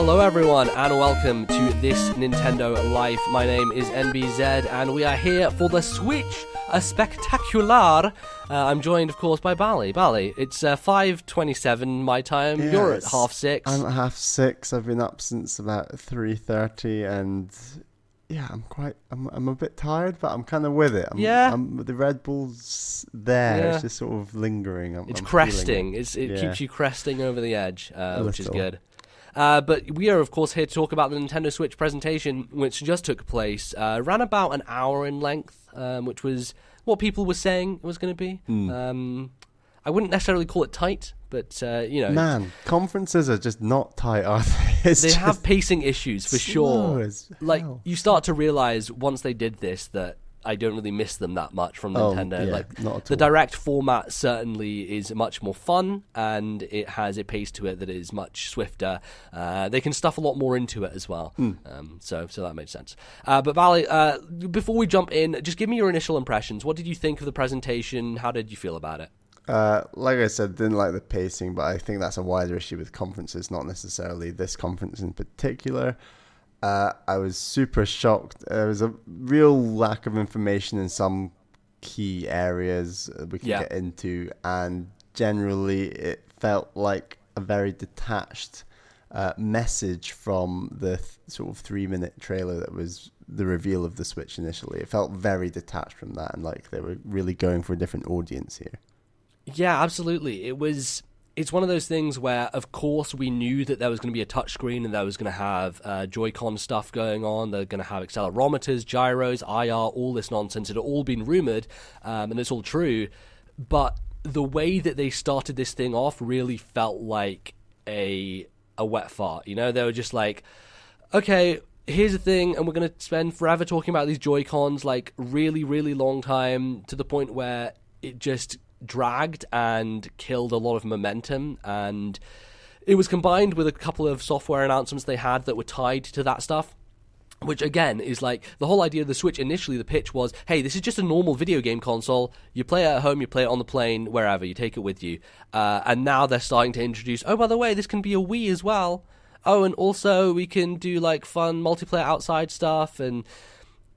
Hello everyone and welcome to This Nintendo Life. My name is Nbz and we are here for the Switch, a spectacular. I'm joined of course by Bally. Bally, it's 5:27 my time, Yeah, you're at 5:30. I'm at 6:30, I've been up since about 3:30 and yeah, I'm a bit tired, but I'm kind of with it. The Red Bull's there, Yeah. It's just sort of lingering. I'm Cresting, it keeps you cresting over the edge, which is good. But we are, of course, here to talk about the Nintendo Switch presentation, which just took place. Ran about an hour in length, which was what people were saying it was going to be. I wouldn't necessarily call it tight, but, Man, conferences are just not tight, are they? They have pacing issues, for sure. Like, you start to realize once they did this that I don't really miss them that much from Nintendo. Yeah, like not at the all. direct format certainly is much more fun, and it has a pace to it that is much swifter. They can stuff a lot more into it as well. So that made sense. But Bally, before we jump in, just give me your initial impressions. What did you think of the presentation? How did you feel about it? Like I said, didn't like the pacing, but I think that's a wider issue with conferences, not necessarily this conference in particular. I was super shocked. There was a real lack of information in some key areas we can get into, and generally it felt like a very detached message from the sort of 3-minute trailer that was the reveal of the Switch initially. It felt very detached from that, and like they were really going for a different audience here. Yeah, absolutely. It's one of those things where, of course, we knew that there was going to be a touchscreen and there was going to have Joy-Con stuff going on. They're going to have accelerometers, gyros, IR, all this nonsense. It had all been rumored, and it's all true. But the way that they started this thing off really felt like a wet fart. You know, they were just like, okay, here's the thing, and we're going to spend forever talking about these Joy-Cons, like really, really long time, to the point where it just dragged and killed a lot of momentum, and it was combined with a couple of software announcements they had that were tied to that stuff, which again is like the whole idea of the Switch. Initially the pitch was, hey, this is just a normal video game console, you play it at home, you play it on the plane, wherever, you take it with you, and now they're starting to introduce, oh, by the way, this can be a Wii as well, oh, and also we can do like fun multiplayer outside stuff, and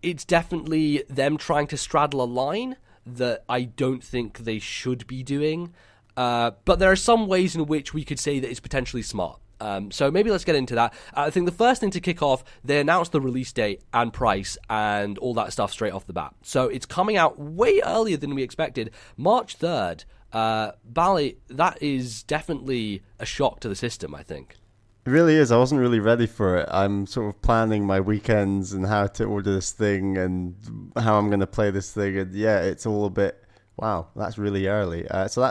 it's definitely them trying to straddle a line that I don't think they should be doing. But there are some ways in which we could say that it's potentially smart. So maybe let's get into that. I think the first thing to kick off, they announced the release date and price and all that stuff straight off the bat. So it's coming out way earlier than we expected. March 3rd. Bally, that is definitely a shock to the system, I think. It really is. I wasn't really ready for it. I'm sort of planning my weekends and how to order this thing and how I'm going to play this thing. And yeah, it's all a bit, wow, that's really early. So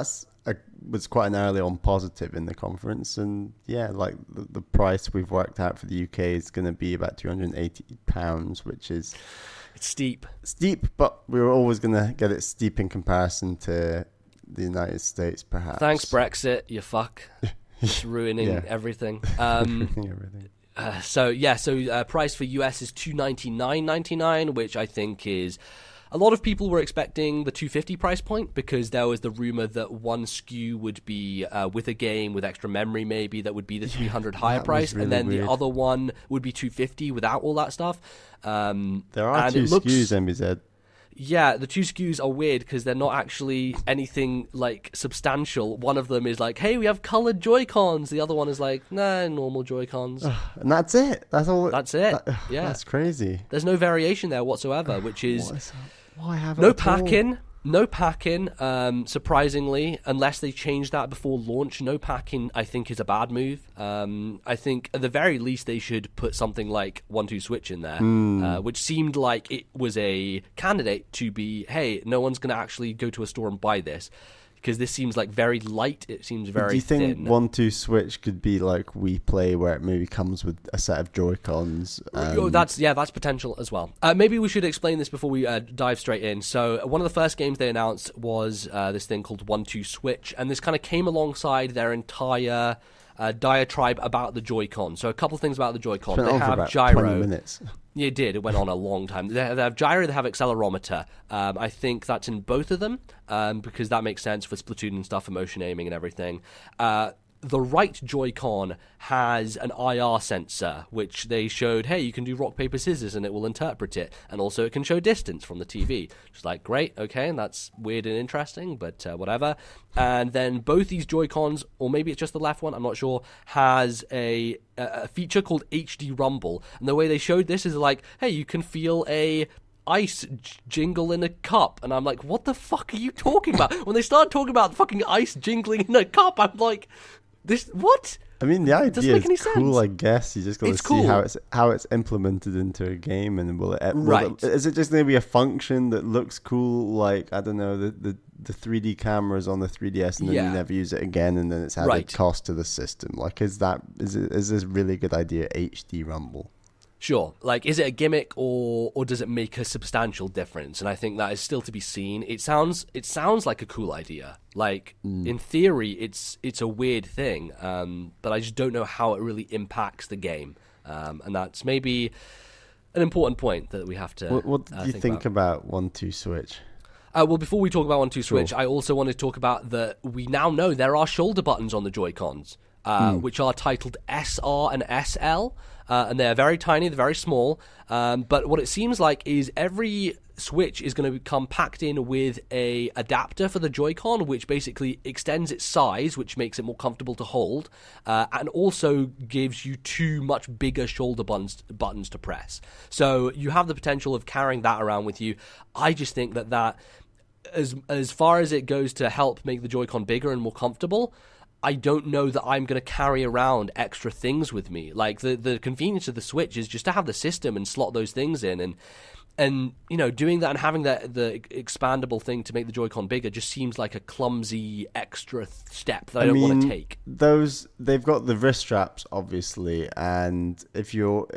was quite an early on positive in the conference. And yeah, like the price we've worked out for the UK is going to be about £280, which is... It's steep. Steep, but we were always going to get it steep in comparison to the United States, perhaps. Thanks, Brexit, you fuck. It's ruining everything. So price for US is $299.99, which I think is... A lot of people were expecting the $250 price point because there was the rumor that one SKU would be with a game with extra memory, maybe that would be the $300 higher price, really, and then weird. The other one would be $250 without all that stuff. There are two SKUs, Nbz. Yeah, the two SKUs are weird because they're not actually anything like substantial. One of them is like, hey, we have colored Joy-Cons. The other one is like, nah, normal Joy-Cons. And that's it. That's all. That's it. Yeah. That's crazy. There's no variation there whatsoever, which is why have no packing. No packing, surprisingly, unless they change that before launch. No packing, I think, is a bad move. I think, at the very least, they should put something like 1-2 Switch in there, which seemed like it was a candidate to be, hey, no one's going to actually go to a store and buy this. Because this seems like very light. It seems very thin. Do you think 1-2 Switch could be like Wii Play, where it maybe comes with a set of Joy-Cons? That's potential as well. Maybe we should explain this before we dive straight in. So one of the first games they announced was this thing called 1-2 Switch, and this kind of came alongside their entire diatribe about the Joy-Con. So a couple of things about the Joy-Con. They have gyro. 20 minutes. Yeah, it did. It went on a long time. They have gyro, they have accelerometer. I think that's in both of them because that makes sense for Splatoon and stuff, for motion aiming and everything. the right Joy-Con has an IR sensor, which they showed, hey, you can do rock, paper, scissors, and it will interpret it. And also it can show distance from the TV. Just like, great, okay, and that's weird and interesting, but whatever. And then both these Joy-Cons, or maybe it's just the left one, I'm not sure, has a feature called HD Rumble. And the way they showed this is like, hey, you can feel a ice jingle in a cup, and I'm like, what the fuck are you talking about? When they start talking about fucking ice jingling in a cup, I'm like, this what? I mean, the idea is cool, sense. I guess. You just got to see cool. how it's implemented into a game, and is it just going to be a function that looks cool, like, I don't know, the 3D cameras on the 3DS, and then you never use it again, and then it's added cost to the system? Like, is this really good idea? HD Rumble. Sure. Like, is it a gimmick or does it make a substantial difference? And I think that is still to be seen. It sounds like a cool idea. Like, in theory, it's a weird thing, but I just don't know how it really impacts the game. And that's maybe an important point that we have to What do you think about 1-2 Switch? Well, before we talk about 1-2 Switch, I also want to talk about that we now know there are shoulder buttons on the Joy-Cons, which are titled SR and SL. And they're very tiny, they're very small. But what it seems like is every Switch is going to become packed in with a adapter for the Joy-Con, which basically extends its size, which makes it more comfortable to hold, and also gives you 2 much bigger shoulder buttons to press. So you have the potential of carrying that around with you. I just think that as far as it goes to help make the Joy-Con bigger and more comfortable, I don't know that I'm going to carry around extra things with me. Like, the convenience of the Switch is just to have the system and slot those things in. And you know, doing that and having the expandable thing to make the Joy-Con bigger just seems like a clumsy extra step that I don't want to take. They've got the wrist straps, obviously, and if you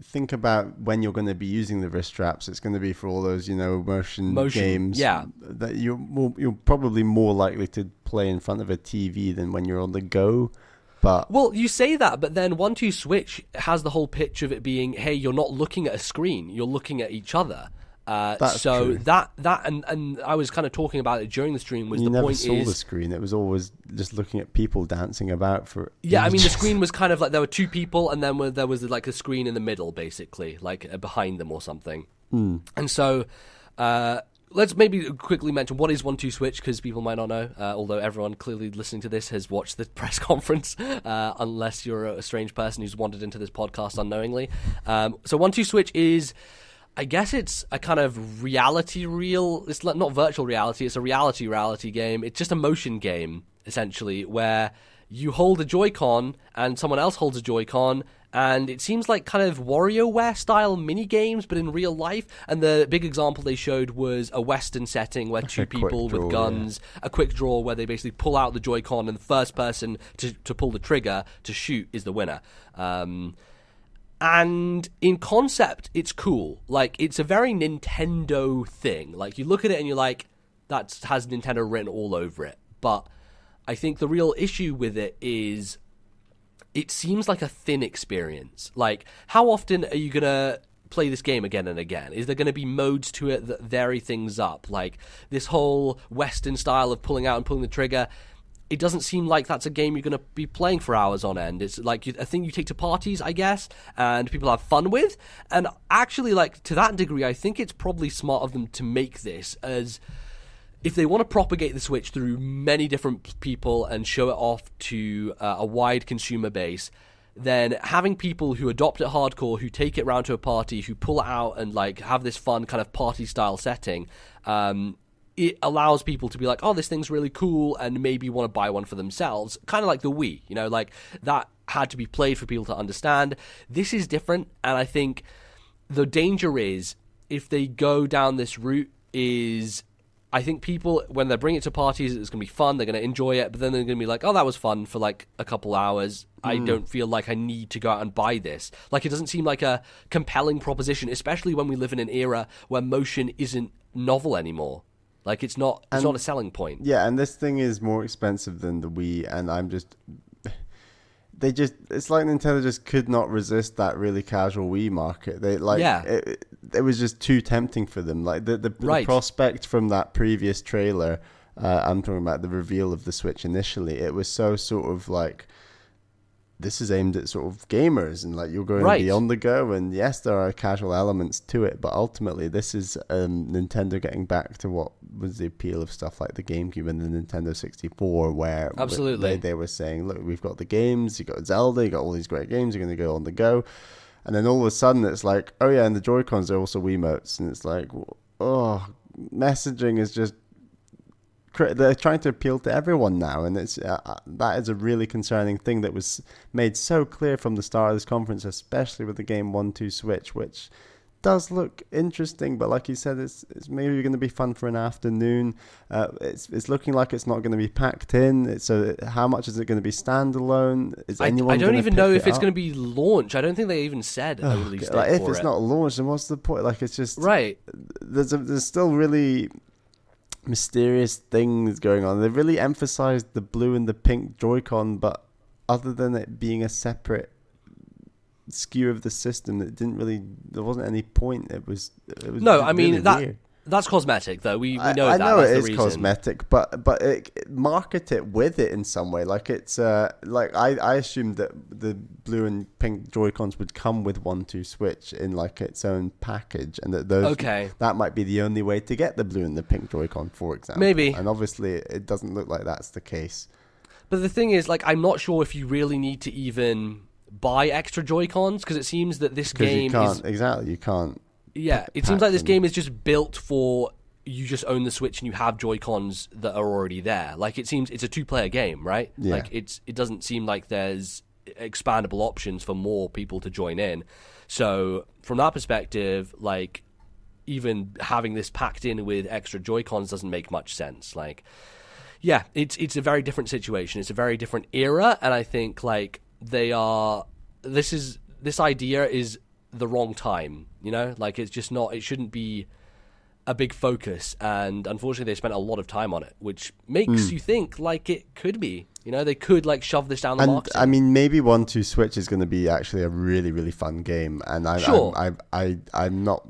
think about when you're going to be using the wrist straps, it's going to be for all those, you know, motion games. Yeah, that you're probably more likely to play in front of a TV than when you're on the go. But well, you say that, but then 1-2 Switch has the whole pitch of it being, hey, you're not looking at a screen, you're looking at each other. That's so true. that and I was kind of talking about it during the stream. Was you the never point saw is the screen? It was always just looking at people dancing about for. Yeah, I mean, the screen was kind of like there were 2 people, and then there was like a screen in the middle, basically, like behind them or something. And so. Let's maybe quickly mention what is 1-2 Switch, because people might not know, although everyone clearly listening to this has watched the press conference, unless you're a strange person who's wandered into this podcast unknowingly. So 1-2 Switch is, I guess it's a kind of reality reel. It's not virtual reality, it's a reality game. It's just a motion game, essentially, where you hold a Joy-Con and someone else holds a Joy-Con, and it seems like kind of WarioWare style mini games, but in real life. And the big example they showed was a Western setting where 2 people with guns, a quick draw where they basically pull out the Joy-Con, and the first person to pull the trigger to shoot is the winner. And in concept, it's cool. Like, it's a very Nintendo thing. Like, you look at it and you're like, that has Nintendo written all over it. But I think the real issue with it is it seems like a thin experience. Like, how often are you going to play this game again and again? Is there going to be modes to it that vary things up? Like, this whole Western style of pulling out and pulling the trigger, it doesn't seem like that's a game you're going to be playing for hours on end. It's like a thing you take to parties, I guess, and people have fun with. And actually, like, to that degree, I think it's probably smart of them to make this as... if they want to propagate the Switch through many different people and show it off to a wide consumer base, then having people who adopt it hardcore, who take it round to a party, who pull it out and like have this fun kind of party style setting, it allows people to be like, oh, this thing's really cool, and maybe want to buy one for themselves. Kind of like the Wii, you know, like that had to be played for people to understand. This is different, and I think the danger is if they go down this route is... I think people, when they bring it to parties, it's going to be fun, they're going to enjoy it, but then they're going to be like, oh, that was fun for like a couple hours. I don't feel like I need to go out and buy this. Like, it doesn't seem like a compelling proposition, especially when we live in an era where motion isn't novel anymore. Like, it's not a selling point. Yeah, and this thing is more expensive than the Wii, and it's like Nintendo just could not resist that really casual Wii market. It was just too tempting for them. Like the prospect from that previous trailer I'm talking about the reveal of the Switch initially. It was so sort of like, this is aimed at sort of gamers, and like you're going to be on the go, and yes, there are casual elements to it, but ultimately this is Nintendo getting back to what was the appeal of stuff like the GameCube and the Nintendo 64, where absolutely they were saying, look, we've got the games, you got Zelda, you got all these great games, you're going to go on the go, and then all of a sudden it's like, oh yeah, and the Joy-Cons are also Wiimotes, and it's like, oh, messaging is just, they're trying to appeal to everyone now, and it's that is a really concerning thing that was made so clear from the start of this conference, especially with the game 1-2 Switch, which does look interesting, but like you said, it's maybe going to be fun for an afternoon. It's looking like it's not going to be packed in. So how much is it going to be standalone? Is anyone? I don't even know if it's going to be launched. I don't think they even said a release date like, for if it. it's not launched, then what's the point? Like, it's just right. There's still really mysterious things going on. They really emphasized the blue and the pink Joy-Con, but other than it being a separate skew of the system, there wasn't any point. It was no, I mean, really weird. That's cosmetic, though. We know that. I know that's it the is reason. cosmetic, but market it with it in some way. Like it's like I assumed that the blue and pink Joy-Cons would come with 1-2 Switch in like its own package, and that that might be the only way to get the blue and the pink Joy-Con, for example. Maybe. And obviously, it doesn't look like that's the case. But the thing is, like, I'm not sure if you really need to even buy extra Joy-Cons, because it seems that this game you can't. Yeah, it seems like this game is just built for you just own the Switch and you have Joy-Cons that are already there. Like, it seems it's a two-player game, right? Yeah. Like, it doesn't seem like there's expandable options for more people to join in. So, from that perspective, like, even having this packed in with extra Joy-Cons doesn't make much sense. Like, yeah, it's a very different situation. It's a very different era, and I think, like, this idea is the wrong time, you know? Like, it's just not, it shouldn't be a big focus, and unfortunately they spent a lot of time on it, which makes you think like it could be, you know, they could like shove this down the market. I mean, maybe 1-2 Switch is going to be actually a really, really fun game, and I'm not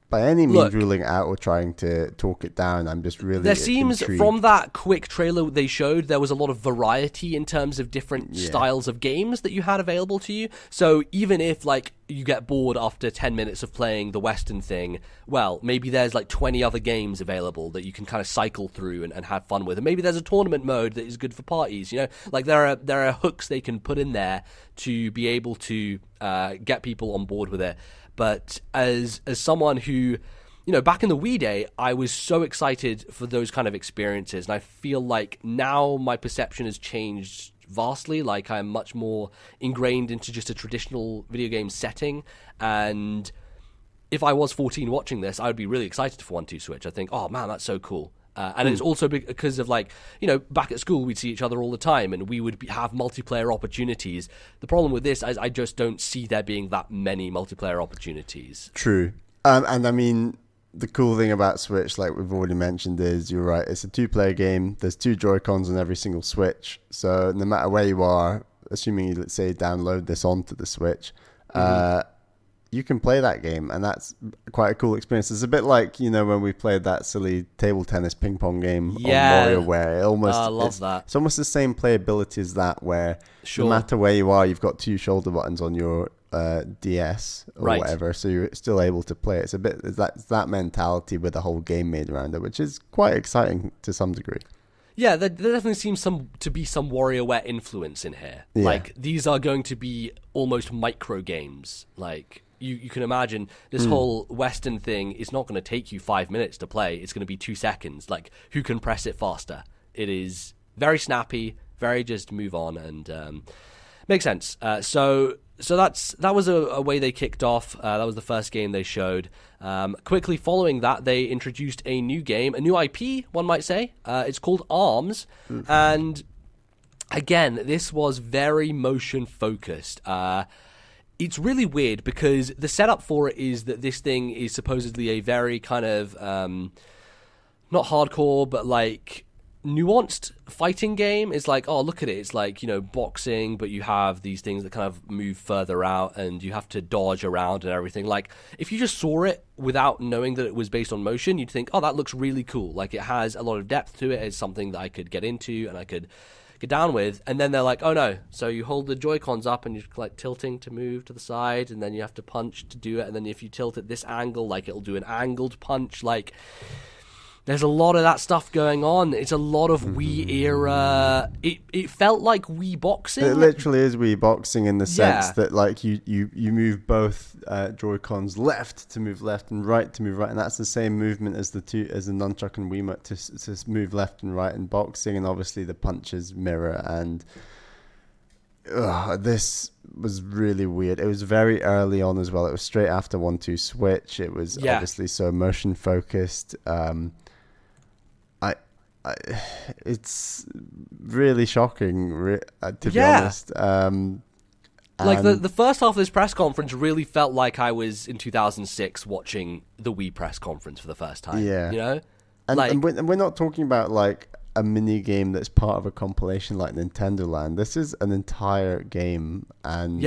by any means ruling it out or trying to talk it down. I'm just really there seems intrigued. From that quick trailer they showed, there was a lot of variety in terms of different styles of games that you had available to you. So even if like you get bored after 10 minutes of playing the Western thing, well, maybe there's like 20 other games available that you can kind of cycle through and have fun with. And maybe there's a tournament mode that is good for parties, you know? Like there are hooks they can put in there to be able to get people on board with it. But as someone who, you know, back in the Wii day, I was so excited for those kind of experiences. And I feel like now my perception has changed vastly. Like I'm much more ingrained into just a traditional video game setting. And if I was 14 watching this, I would be really excited for 1-2 Switch. I think, oh man, that's so cool. And it's also because of, like, you know, back at school we'd see each other all the time and we would have multiplayer opportunities. The problem with this is I just don't see there being that many multiplayer opportunities. True. And I mean, the cool thing about Switch, like we've already mentioned, is you're right, it's a two-player game. There's 2 Joy-Cons on every single Switch. So no matter where you are, assuming you, let's say, download this onto the Switch, you can play that game, and that's quite a cool experience. It's a bit like, you know, when we played that silly table tennis ping pong game on WarioWare. It's almost the same playability as that, where no matter where you are, you've got 2 shoulder buttons on your DS or whatever, so you're still able to play it. It's that mentality with the whole game made around it, which is quite exciting to some degree. Yeah, there definitely seems to be some WarioWare influence in here. Yeah. Like, these are going to be almost micro games. Like, you can imagine this whole Western thing is not going to take you 5 minutes to play. It's going to be 2 seconds. Like, who can press it faster? It is very snappy, very just move on, and makes sense. So that was a way they kicked off. That was the first game they showed. Quickly following that, they introduced a new game, a new IP, one might say. It's called ARMS, and again, this was very motion focused. It's really weird because the setup for it is that this thing is supposedly a very kind of not hardcore, but like nuanced fighting game. It's like, oh, look at it. It's like, boxing, but you have these things that kind of move further out and you have to dodge around and everything. Like, if you just saw it without knowing that it was based on motion, you'd think, oh, that looks really cool. Like, it has a lot of depth to it. It's something that I could get into and I could get down with. And then they're like, oh no, so you hold the Joy-Cons up and you're like tilting to move to the side, and then you have to punch to do it, and then if you tilt at this angle, like, it'll do an angled punch. Like, there's a lot of that stuff going on. It's a lot of Wii era. It felt like Wii boxing. It literally is Wii boxing in the sense that, like, you move both Joy-Cons left to move left and right to move right, and that's the same movement as the nunchuck and Wiimote to move left and right in boxing, and obviously the punches mirror. And this was really weird. It was very early on as well. It was straight after 1-2 Switch. It was obviously so motion focused. It's really shocking, to be honest. Like, the first half of this press conference really felt like I was in 2006 watching the Wii press conference for the first time. Yeah. And we're not talking about, like, a mini game that's part of a compilation like Nintendo Land. This is an entire game, and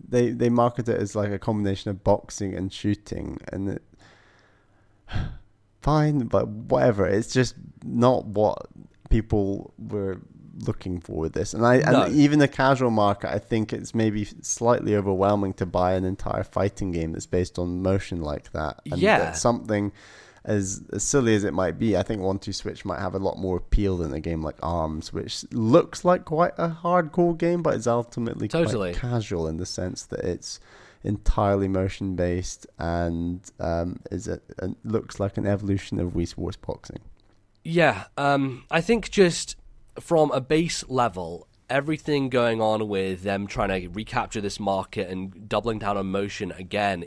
they market it as like a combination of boxing and shooting, and it fine, but whatever. It's just not what people were looking for with this. And even the casual market, I think it's maybe slightly overwhelming to buy an entire fighting game that's based on motion like that. And that's something as silly as it might be. I think 1-2 Switch might have a lot more appeal than a game like ARMS, which looks like quite a hardcore game, but is ultimately quite casual in the sense that it's entirely motion based and looks like an evolution of Wii Sports Boxing. I think just from a base level, everything going on with them trying to recapture this market and doubling down on motion again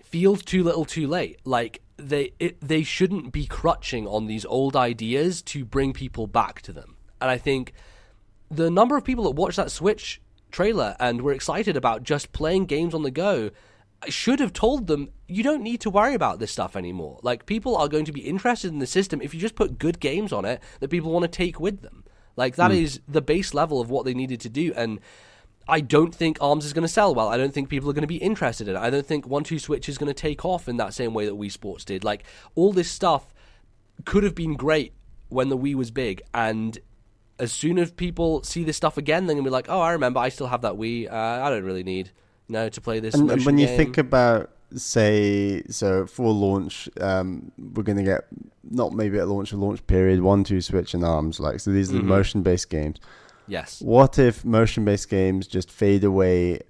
feels too little too late. Like, they shouldn't be crutching on these old ideas to bring people back to them. And I think the number of people that watched that Switch trailer and were excited about just playing games on the go, I should have told them, you don't need to worry about this stuff anymore. Like, people are going to be interested in the system if you just put good games on it that people want to take with them. Like, that is the base level of what they needed to do. And I don't think ARMS is going to sell well. I don't think people are going to be interested in it. I don't think 1-2 Switch is going to take off in that same way that Wii Sports did. Like, all this stuff could have been great when the Wii was big, and as soon as people see this stuff again, they're going to be like, oh, I remember, I still have that Wii. I don't really need, to play this motion And when you game. think about, say, so for launch, we're going to get, not maybe at launch, a launch period, 1-2 Switch and ARMS. Like, so these are the motion-based games. Yes. What if motion-based games just fade away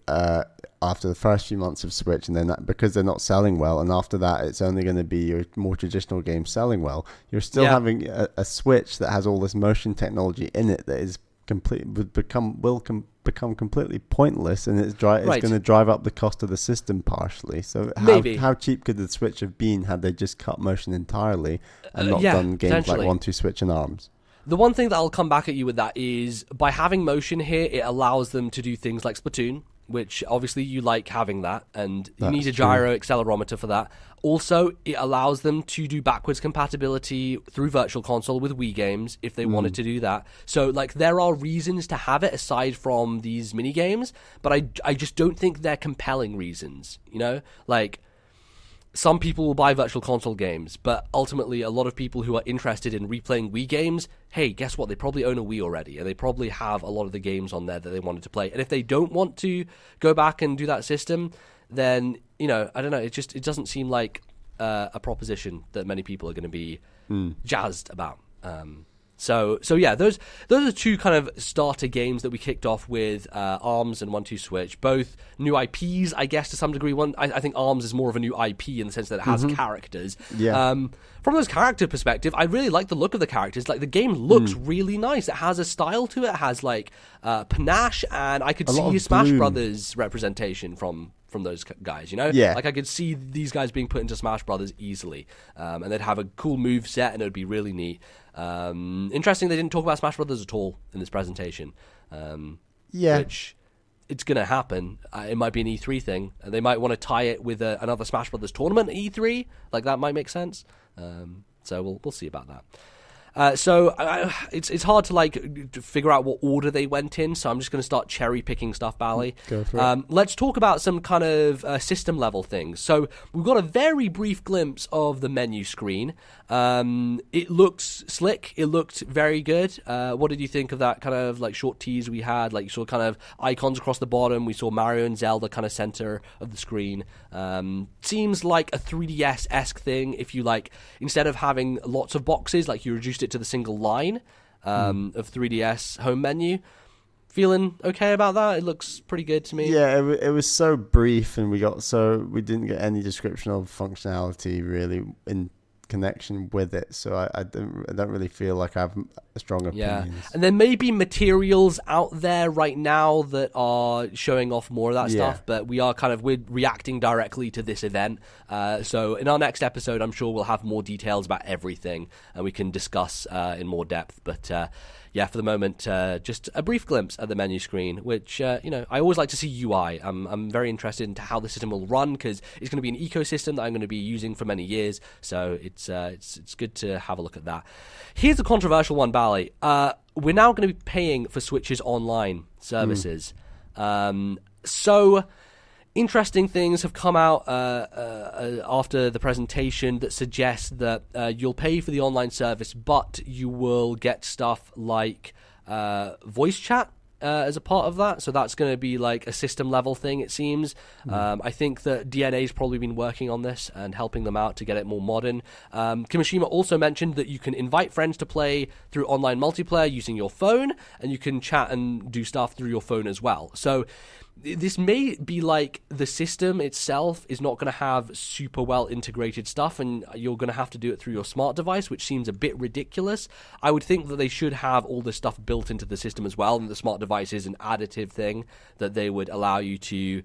after the first few months of Switch, and then because they're not selling well, and after that it's only going to be your more traditional games selling well? You're still having a Switch that has all this motion technology in it that is will become completely pointless, and it's going to drive up the cost of the system partially. So how cheap could the Switch have been had they just cut motion entirely and not done games like 1-2 Switch and ARMS? The one thing that I'll come back at you with that is, by having motion here, it allows them to do things like Splatoon, which obviously you like having that, and you need a gyro accelerometer for that. Also, it allows them to do backwards compatibility through Virtual Console with Wii games if they wanted to do that. So, like, there are reasons to have it aside from these mini games, but I just don't think they're compelling reasons, Like, some people will buy Virtual Console games, but ultimately a lot of people who are interested in replaying Wii games, hey, guess what? They probably own a Wii already, and they probably have a lot of the games on there that they wanted to play. And if they don't want to go back and do that system, then, I don't know, it doesn't seem like a proposition that many people are going to be jazzed about. So yeah, those are two kind of starter games that we kicked off with, ARMS and 1-2 Switch. Both new IPs, I guess, to some degree. I think ARMS is more of a new IP in the sense that it has characters. Yeah. From those character perspective, I really like the look of the characters. Like, the game looks really nice. It has a style to it. It has, like, panache, and I could see Smash Brothers representation from those guys, Yeah. Like, I could see these guys being put into Smash Brothers easily, and they'd have a cool move set, and it would be really neat. Interesting, they didn't talk about Smash Brothers at all in this presentation. Which, it's going to happen. It might be an E3 thing. They might want to tie it with another Smash Brothers tournament at E3. Like, that might make sense. So we'll see about that. So it's hard to like figure out what order they went in, so I'm just going to start cherry picking stuff, Bally. Go for it. Let's talk about some kind of system level things. So we've got a very brief glimpse of the menu screen. It looks slick. It looked very good. What did you think of that kind of like short tease we had? Like you saw kind of icons across the bottom. We saw Mario and Zelda kind of center of the screen. Seems like a 3DS-esque thing. If you like, instead of having lots of boxes, like you reduced it to the single line of 3DS home menu. Feeling okay about that? It looks pretty good to me. Yeah, it was so brief, and we didn't get any description of functionality really in connection with it. So I don't really feel like I have a strong opinion. Yeah, and there may be materials out there right now that are showing off more of that stuff, but we're reacting directly to this event. So in our next episode, I'm sure we'll have more details about everything, and we can discuss in more depth. But yeah, for the moment, just a brief glimpse at the menu screen, which, I always like to see UI. I'm very interested into how the system will run, because it's going to be an ecosystem that I'm going to be using for many years, so it's good to have a look at that. Here's a controversial one, Bally. We're now going to be paying for Switch's online services. So interesting things have come out after the presentation that suggest that you'll pay for the online service, but you will get stuff like voice chat as a part of that. So that's going to be like a system level thing, it seems. I think that DNA's probably been working on this and helping them out to get it more modern. Kimishima also mentioned that you can invite friends to play through online multiplayer using your phone, and you can chat and do stuff through your phone as well. So this may be like the system itself is not going to have super well integrated stuff, and you're going to have to do it through your smart device, which seems a bit ridiculous. I would think that they should have all this stuff built into the system as well, and the smart device is an additive thing that they would allow you to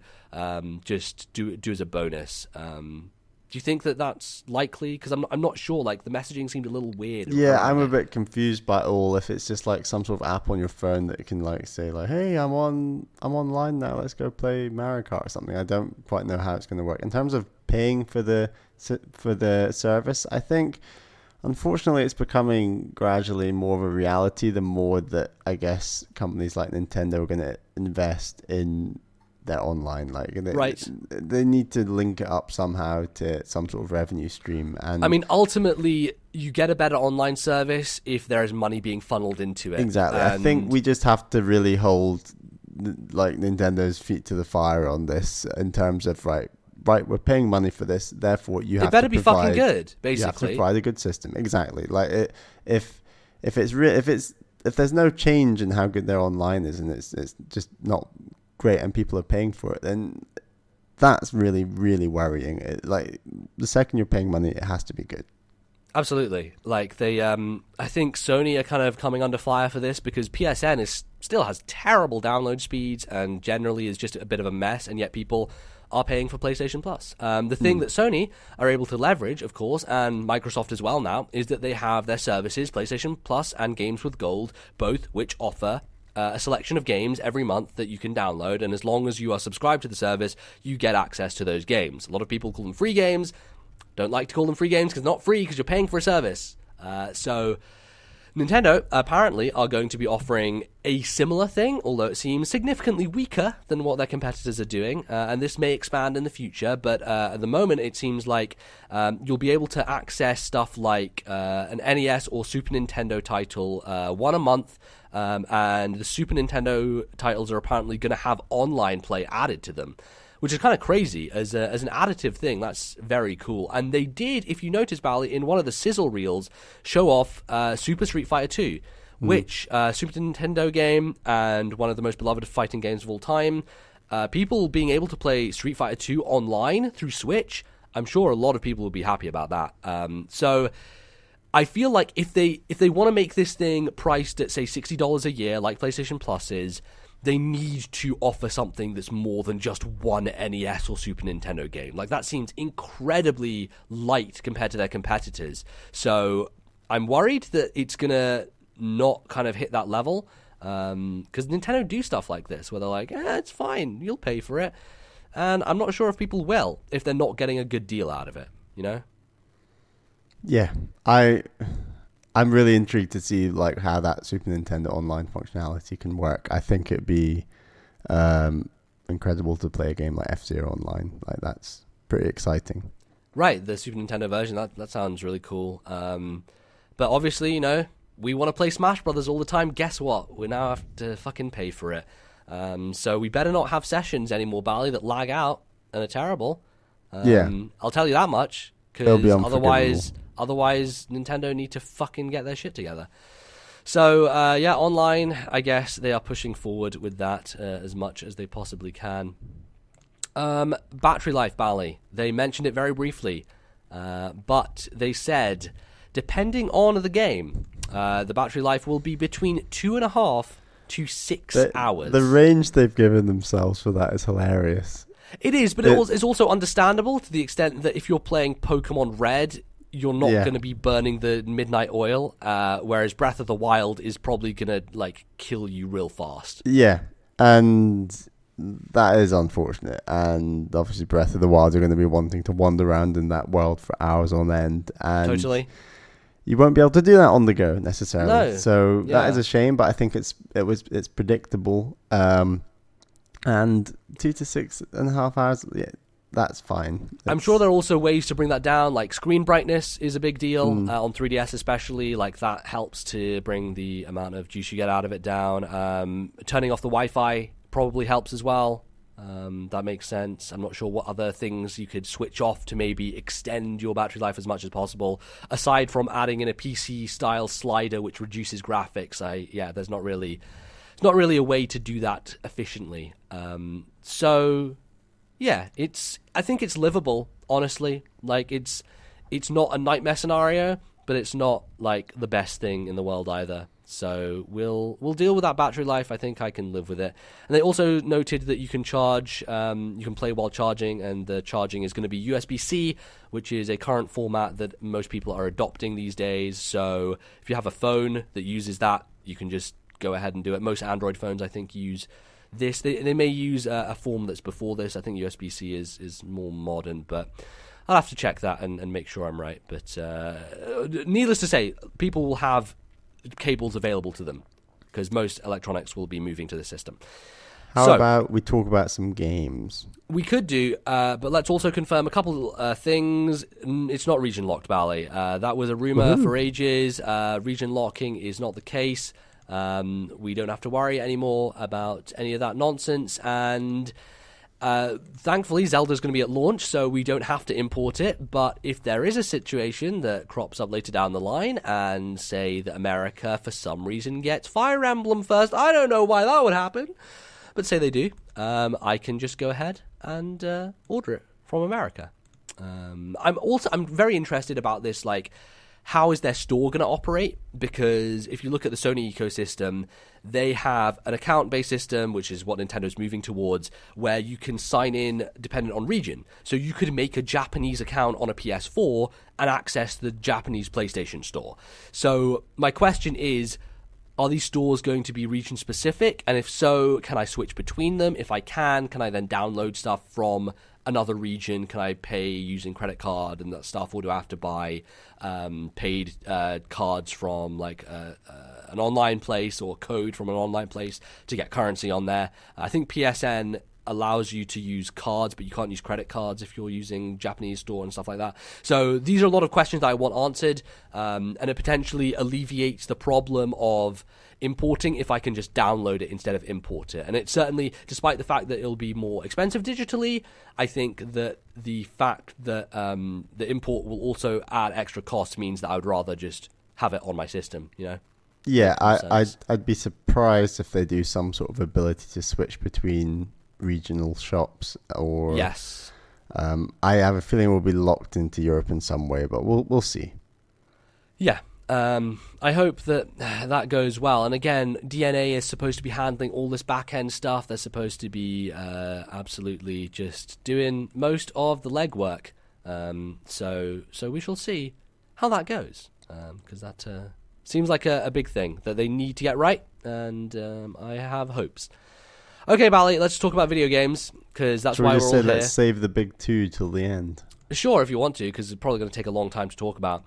just do as a bonus. Do you think that that's likely? Because I'm not sure. Like, the messaging seemed a little weird. Yeah, I'm a bit confused by it all. If it's just like some sort of app on your phone that can like say like, "Hey, I'm online now. Let's go play Mario Kart" or something. I don't quite know how it's going to work in terms of paying for the service. I think, unfortunately, it's becoming gradually more of a reality. The more that I guess companies like Nintendo are going to invest in their online, like they need to link it up somehow to some sort of revenue stream. And I mean, ultimately, you get a better online service if there is money being funneled into it. Exactly. I think we just have to really hold like Nintendo's feet to the fire on this in terms of right, we're paying money for this, therefore you have to be fucking good. Basically, you have to provide a good system. Exactly. Like if there's no change in how good their online is, and it's just not great, and people are paying for it, then that's really, really worrying. Like, the second you're paying money, it has to be good. Absolutely. Like, they, I think Sony are kind of coming under fire for this, because PSN still has terrible download speeds and generally is just a bit of a mess, and yet people are paying for PlayStation Plus. The thing that Sony are able to leverage, of course, and Microsoft as well now, is that they have their services, PlayStation Plus and Games with Gold, both which offer a selection of games every month that you can download, and as long as you are subscribed to the service, you get access to those games. A lot of people call them free games. Don't like to call them free games because they're not free, because you're paying for a service. So Nintendo apparently are going to be offering a similar thing, although it seems significantly weaker than what their competitors are doing, and this may expand in the future, but at the moment it seems like you'll be able to access stuff like an NES or Super Nintendo title one a month, and the Super Nintendo titles are apparently going to have online play added to them, which is kind of crazy as an additive thing. That's very cool. And they did, if you notice, Bally, in one of the sizzle reels, show off Super Street Fighter 2, which Super Nintendo game and one of the most beloved fighting games of all time. People being able to play Street Fighter 2 online through Switch, I'm sure a lot of people will be happy about that. So I feel like if they want to make this thing priced at, say, $60 a year, like PlayStation Plus is, they need to offer something that's more than just one NES or Super Nintendo game. Like, that seems incredibly light compared to their competitors. So I'm worried that it's going to not kind of hit that level, because Nintendo do stuff like this, where they're like, it's fine, you'll pay for it. And I'm not sure if people will, if they're not getting a good deal out of it, you know? Yeah, I'm really intrigued to see like how that Super Nintendo Online functionality can work. I think it'd be incredible to play a game like F-Zero online. Like that's pretty exciting. Right, the Super Nintendo version, that sounds really cool. But obviously, we want to play Smash Brothers all the time. Guess what? We now have to fucking pay for it. So we better not have sessions anymore, Bally, that lag out and are terrible. I'll tell you that much, because otherwise Nintendo need to fucking get their shit together. So, online, I guess they are pushing forward with that as much as they possibly can. Battery life, Bally. They mentioned it very briefly, but they said, depending on the game, the battery life will be between 2.5 to 6 hours. The range they've given themselves for that is hilarious. It is, but it's also understandable to the extent that if you're playing Pokemon Red, you're not going to be burning the midnight oil, whereas Breath of the Wild is probably going to kill you real fast. Yeah, and that is unfortunate. And obviously Breath of the Wild are going to be wanting to wander around in that world for hours on end. And totally. You won't be able to do that on the go necessarily. No. So that is a shame, but I think it's predictable. And 2 to 6.5 hours, that's fine. I'm sure there are also ways to bring that down, like screen brightness is a big deal on 3DS especially. Like that helps to bring the amount of juice you get out of it down. Turning off the Wi-Fi probably helps as well. That makes sense. I'm not sure what other things you could switch off to maybe extend your battery life as much as possible, aside from adding in a PC-style slider which reduces graphics. There's not really a way to do that efficiently. I think it's livable, honestly. Like it's not a nightmare scenario, but it's not like the best thing in the world either. So we'll deal with that battery life. I think I can live with it. And they also noted that you can charge, you can play while charging, and the charging is going to be USB-C, which is a current format that most people are adopting these days. So if you have a phone that uses that, you can just go ahead and do it. Most Android phones, I think, use this. They may use a form that's before this. I think USB-C is more modern, but I'll have to check that and make sure I'm right. But needless to say, people will have cables available to them because most electronics will be moving to the system. How about we talk about some games? We could do, but let's also confirm a couple things. It's not region locked, Bally. That was a rumor for ages. Region locking is not the case. We don't have to worry anymore about any of that nonsense, and thankfully Zelda's going to be at launch, so we don't have to import it. But if there is a situation that crops up later down the line, and say that America for some reason gets Fire Emblem first, I don't know why that would happen, but say they do, I can just go ahead and order it from America. I'm very interested about this, how is their store going to operate? Because if you look at the Sony ecosystem, they have an account-based system, which is what Nintendo's moving towards, where you can sign in dependent on region. So you could make a Japanese account on a PS4 and access the Japanese PlayStation store. So my question is, are these stores going to be region-specific? And if so, can I switch between them? If I can I then download stuff from another region? Can I pay using credit card and that stuff, or do I have to buy paid cards from an online place or code from an online place to get currency on there? I think PSN allows you to use cards, but you can't use credit cards if you're using Japanese store and stuff like that. So these are a lot of questions that I want answered, and it potentially alleviates the problem of importing if I can just download it instead of import it. And it certainly, despite the fact that it'll be more expensive digitally, I think that the fact that the import will also add extra costs means that I would rather just have it on my system, Yeah, I'd be surprised if they do some sort of ability to switch between regional shops, or yes. I have a feeling we'll be locked into Europe in some way, but we'll see. Yeah. I hope that goes well. And again, DNA is supposed to be handling all this back-end stuff. They're supposed to be absolutely just doing most of the legwork. So we shall see how that goes, because that seems like a big thing that they need to get right, and I have hopes. Okay, Bally, let's talk about video games, because that's why we're all here. Let's save the big two till the end. Sure, if you want to, because it's probably going to take a long time to talk about.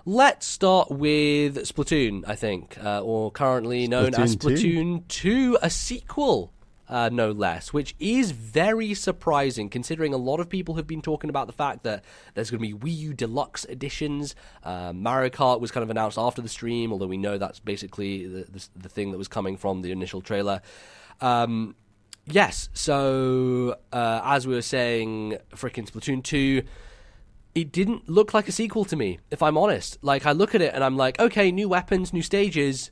Let's start with Splatoon, I think, or currently known as Splatoon 2, a sequel, no less, which is very surprising considering a lot of people have been talking about the fact that there's going to be Wii U Deluxe editions. Mario Kart was kind of announced after the stream, although we know that's basically the thing that was coming from the initial trailer. Yes, so as we were saying, frickin' Splatoon 2... it didn't look like a sequel to me, if I'm honest. Like, I look at it and I'm like, okay, new weapons, new stages,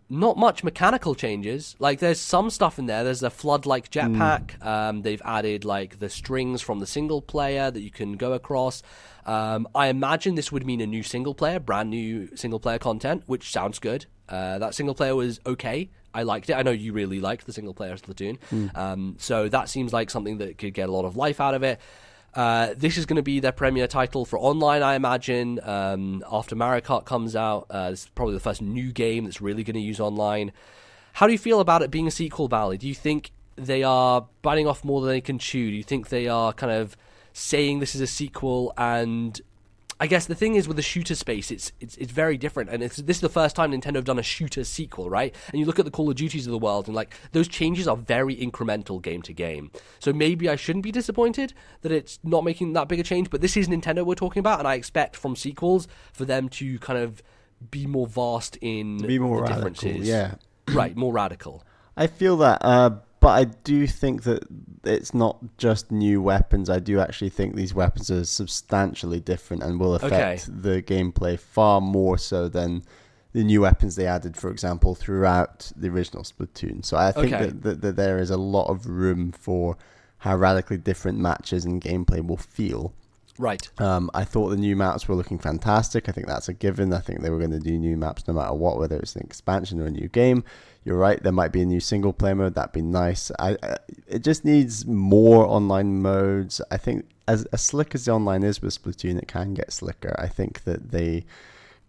not much mechanical changes. Like, there's some stuff in there. There's a flood-like jetpack. They've added, like, the strings from the single player that you can go across. I imagine this would mean a new single player, brand new single player content, which sounds good. That single player was okay. I liked it. I know you really liked the single player Splatoon. So that seems like something that could get a lot of life out of it. This is going to be their premier title for online, I imagine, after Mario Kart comes out. This is probably the first new game that's really going to use online. How do you feel about it being a sequel, Bally? Do you think they are biting off more than they can chew? Do you think they are kind of saying this is a sequel? And I guess the thing is with the shooter space, it's very different, and this is the first time Nintendo have done a shooter sequel, right? And you look at the Call of Duties of the world, and like those changes are very incremental game to game. So maybe I shouldn't be disappointed that it's not making that big a change, but this is Nintendo we're talking about, and I expect from sequels for them to kind of be more vast in be more the radical, differences. yeah, right, more radical. I feel that, but I do think that it's not just new weapons. I do actually think these weapons are substantially different and will affect the gameplay far more so than the new weapons they added, for example, throughout the original Splatoon. So I think that there is a lot of room for how radically different matches and gameplay will feel. Right. I thought the new maps were looking fantastic. I think that's a given. I think they were going to do new maps no matter what, whether it's an expansion or a new game. You're right, there might be a new single player mode. That'd be nice. It just needs more online modes. I think as slick as the online is with Splatoon, it can get slicker. I think that they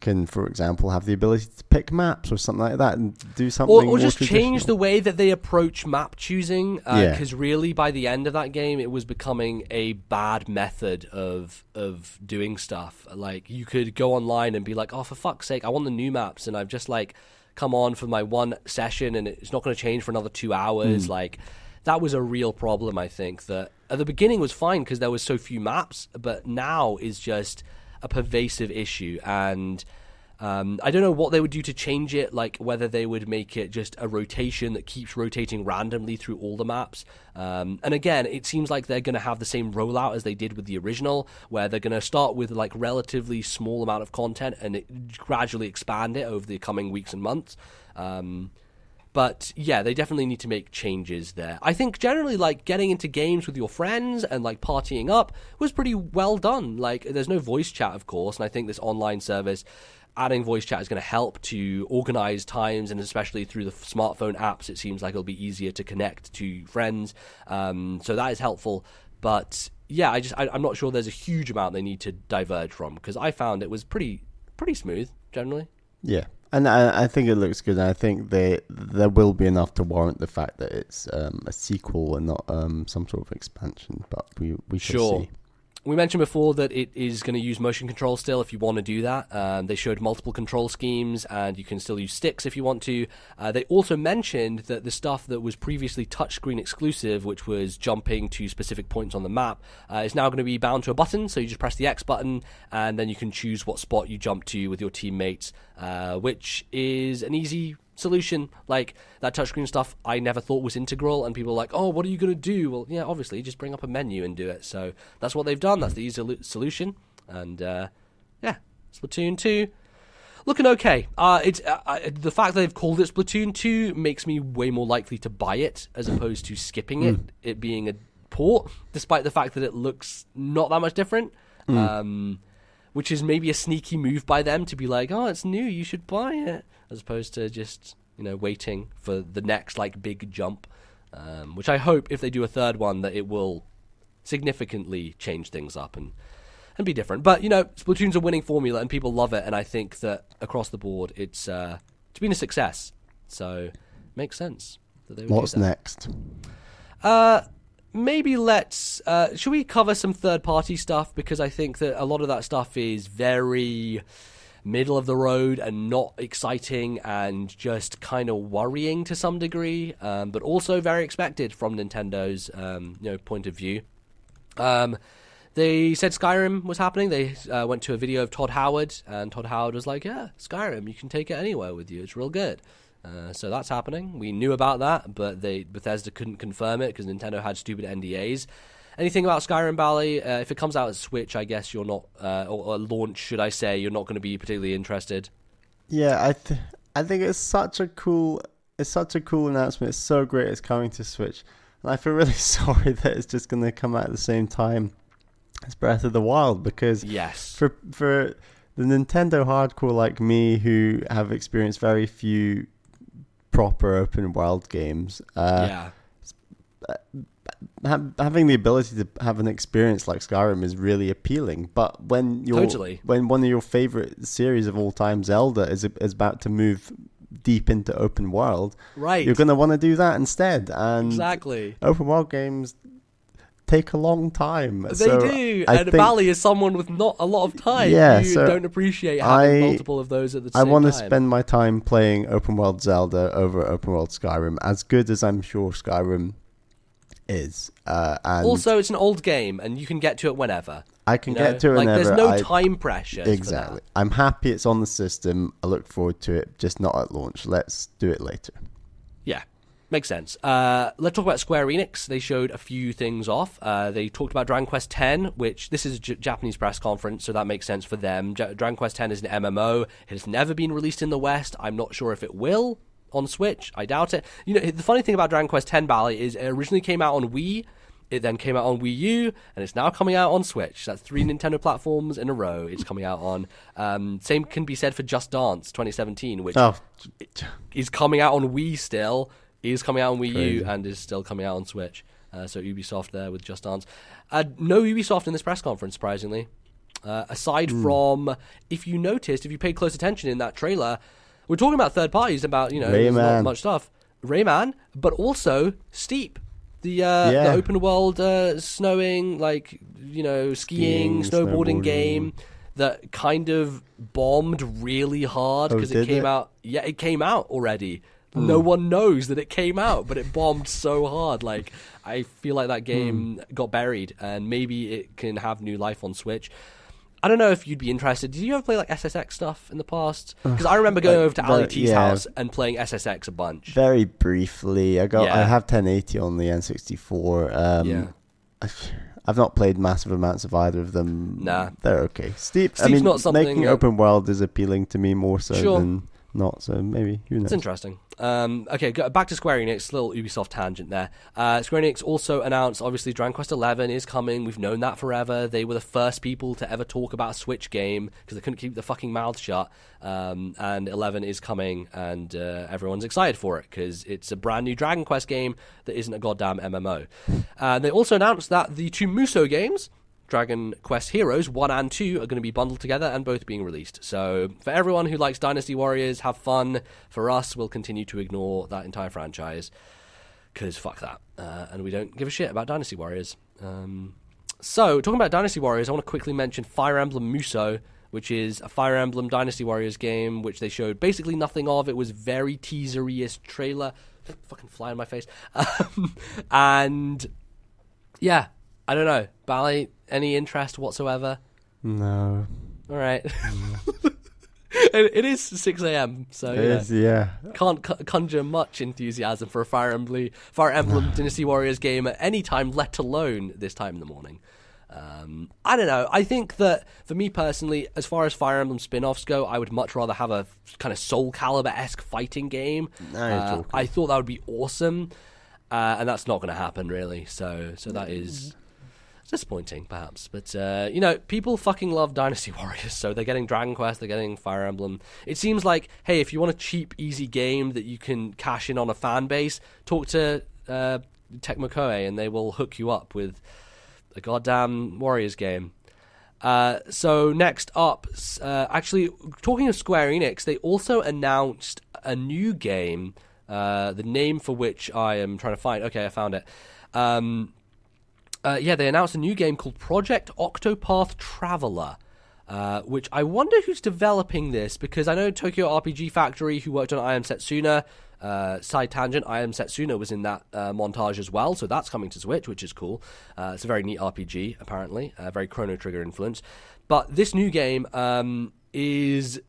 can, for example, have the ability to pick maps or something like that and do something or just change the way that they approach map choosing, because really by the end of that game it was becoming a bad method of doing stuff. Like, you could go online and be like, oh, for fuck's sake, I want the new maps, and I've just like come on for my one session and it's not going to change for another 2 hours. Like, that was a real problem. I think that at the beginning was fine because there was so few maps, but now is just a pervasive issue, and I don't know what they would do to change it, like whether they would make it just a rotation that keeps rotating randomly through all the maps. And again, it seems like they're going to have the same rollout as they did with the original, where they're going to start with like relatively small amount of content and gradually expand it over the coming weeks and months. But yeah, they definitely need to make changes there. I think generally, like, getting into games with your friends and like partying up was pretty well done. Like, there's no voice chat, of course, and I think this online service, adding voice chat, is going to help to organize times, and especially through the smartphone apps, it seems like it'll be easier to connect to friends. So that is helpful. But yeah, I'm not sure there's a huge amount they need to diverge from, because I found it was pretty smooth generally. Yeah. And I think it looks good. And I think there will be enough to warrant the fact that it's a sequel and not some sort of expansion. But we shall see. We mentioned before that it is going to use motion control still if you want to do that. They showed multiple control schemes, and you can still use sticks if you want to. They also mentioned that the stuff that was previously touchscreen exclusive, which was jumping to specific points on the map, is now going to be bound to a button. So you just press the X button, and then you can choose what spot you jump to with your teammates, which is an easy solution. Like, that touchscreen stuff I never thought was integral, and people are like, oh, what are you going to do? Well, yeah, obviously just bring up a menu and do it. So that's what they've done. That's the easy solution. And yeah, Splatoon 2 looking okay. It's the fact that they've called it Splatoon 2 makes me way more likely to buy it as opposed to skipping it being a port, despite the fact that it looks not that much different. Which is maybe a sneaky move by them to be like, oh, it's new, you should buy it, as opposed to just, waiting for the next like big jump, which I hope if they do a third one that it will significantly change things up and be different. But Splatoon's a winning formula and people love it, and I think that across the board it's been a success, so it makes sense that they would What's do that. next? maybe let's should we cover some third-party stuff, because I think that a lot of that stuff is very middle of the road and not exciting and just kind of worrying to some degree, but also very expected from Nintendo's point of view. They said Skyrim was happening. They went to a video of Todd Howard, and Todd Howard was like, yeah, Skyrim, you can take it anywhere with you. It's real good. So that's happening. We knew about that, but Bethesda couldn't confirm it because Nintendo had stupid NDAs. Anything about Skyrim, Bally? If it comes out as Switch, I guess you're not, or launch, should I say, you're not going to be particularly interested. Yeah, I think it's such a cool announcement. It's so great it's coming to Switch, and I feel really sorry that it's just going to come out at the same time as Breath of the Wild, because yes, for the Nintendo hardcore like me who have experienced very few proper open world games, having the ability to have an experience like Skyrim is really appealing. But when when one of your favorite series of all time, Zelda, is about to move deep into open world, right, you're going to want to do that instead. And exactly, open world games take a long time. They do, and Bally is someone with not a lot of time. You don't appreciate having multiple of those at the same time. I want to spend my time playing open world Zelda over open world Skyrim, as good as I'm sure Skyrim is. And also, it's an old game, and you can get to it whenever. I can get to it whenever. There's no time pressure. Exactly. I'm happy it's on the system. I look forward to it, just not at launch. Let's do it later. Yeah. Makes sense. Let's talk about Square Enix. They showed a few things off. They talked about Dragon Quest X, which this is a Japanese press conference, so that makes sense for them. Dragon Quest X is an MMO. It has never been released in the West. I'm not sure if it will on Switch. I doubt it. The funny thing about Dragon Quest X, Bally, is it originally came out on Wii. It then came out on Wii U, and it's now coming out on Switch. That's 3 Nintendo platforms in a row it's coming out on. Same can be said for Just Dance 2017, which is coming out on Wii still. Is coming out on Wii U and is still coming out on Switch. So Ubisoft there with Just Dance. No Ubisoft in this press conference, surprisingly. Aside from, if you paid close attention in that trailer, we're talking about third parties, about, there's not much stuff. Rayman, but also Steep. The open world skiing, snowboarding game that kind of bombed really hard because it came out. Yeah, it came out already. No one knows that it came out, but it bombed so hard. I feel like that game got buried, and maybe it can have new life on Switch. I don't know if you'd be interested. Did you ever play SSX stuff in the past? Because I remember going over to Ali T's house and playing SSX a bunch. Very briefly. I have 1080 on the N64. I've not played massive amounts of either of them. Nah. They're okay. Steep's not something... Making open world is appealing to me more so than not, so maybe, who knows. It's interesting. Okay, back to Square Enix, little Ubisoft tangent there. Square Enix also announced, obviously, Dragon Quest XI is coming. We've known that forever. They were the first people to ever talk about a Switch game because they couldn't keep their fucking mouth shut. And 11 is coming, and everyone's excited for it because it's a brand new Dragon Quest game that isn't a goddamn MMO. They also announced that the 2 Musou games, Dragon Quest Heroes 1 and 2, are going to be bundled together and both being released. So for everyone who likes Dynasty Warriors, have fun. For us, we'll continue to ignore that entire franchise because fuck that. And we don't give a shit about Dynasty Warriors. So talking about Dynasty Warriors, I want to quickly mention Fire Emblem Musou, which is a Fire Emblem Dynasty Warriors game, which they showed basically nothing of. It was very teasery-ish trailer. Fucking fly in my face. And yeah, I don't know. Bally, any interest whatsoever? No. All right. It is 6 a.m., so can't conjure much enthusiasm for a Fire Emblem Dynasty Warriors game at any time, let alone this time in the morning. I don't know. I think that, for me personally, as far as Fire Emblem spin-offs go, I would much rather have a kind of Soul Calibur-esque fighting game. I thought that would be awesome, and that's not going to happen, really. So that is disappointing, perhaps. But, people fucking love Dynasty Warriors, so they're getting Dragon Quest, they're getting Fire Emblem. It seems like, hey, if you want a cheap, easy game that you can cash in on a fan base, talk to Tecmo Koei, and they will hook you up with a goddamn Warriors game. So next up, actually, talking of Square Enix, they also announced a new game, the name for which I am trying to find. Okay, I found it. They announced a new game called Project Octopath Traveler, which I wonder who's developing this, because I know Tokyo RPG Factory, who worked on I Am Setsuna, side tangent, I Am Setsuna was in that montage as well, so that's coming to Switch, which is cool. It's a very neat RPG, apparently, very Chrono Trigger influence. But this new game is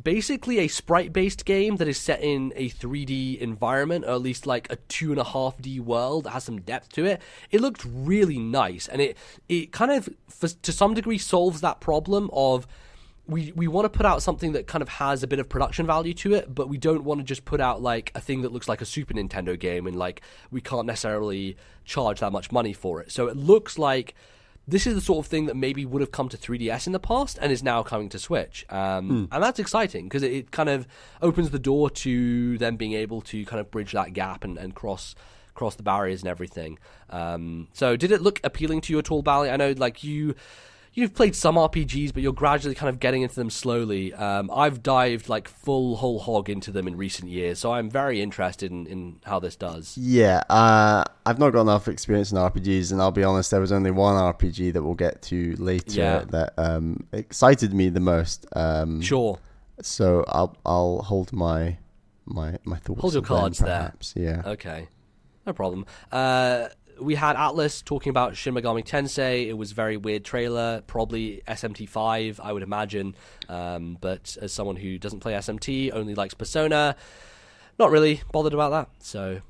basically a sprite-based game that is set in a 3D environment, or at least like a 2.5D world that has some depth to it. It looked really nice, and it kind of, to some degree, solves that problem of we want to put out something that kind of has a bit of production value to it, but we don't want to just put out like a thing that looks like a Super Nintendo game, and like we can't necessarily charge that much money for it. So it looks like this is the sort of thing that maybe would have come to 3DS in the past and is now coming to Switch. And that's exciting, because it kind of opens the door to them being able to kind of bridge that gap and cross the barriers and everything. So did it look appealing to you at all, Bally? I know like you've played some RPGs, but you're gradually kind of getting into them slowly. I've dived like whole hog into them in recent years, so I'm very interested in how this does. Yeah, I've not got enough experience in RPGs, and I'll be honest, there was only one RPG that we'll get to later that excited me the most. Sure. So I'll hold my thoughts. Hold your cards perhaps. there. Yeah. Okay. No problem. We had Atlas talking about Shin Megami Tensei. It was a very weird trailer, probably SMT5, I would imagine. But as someone who doesn't play SMT, only likes Persona, not really bothered about that. So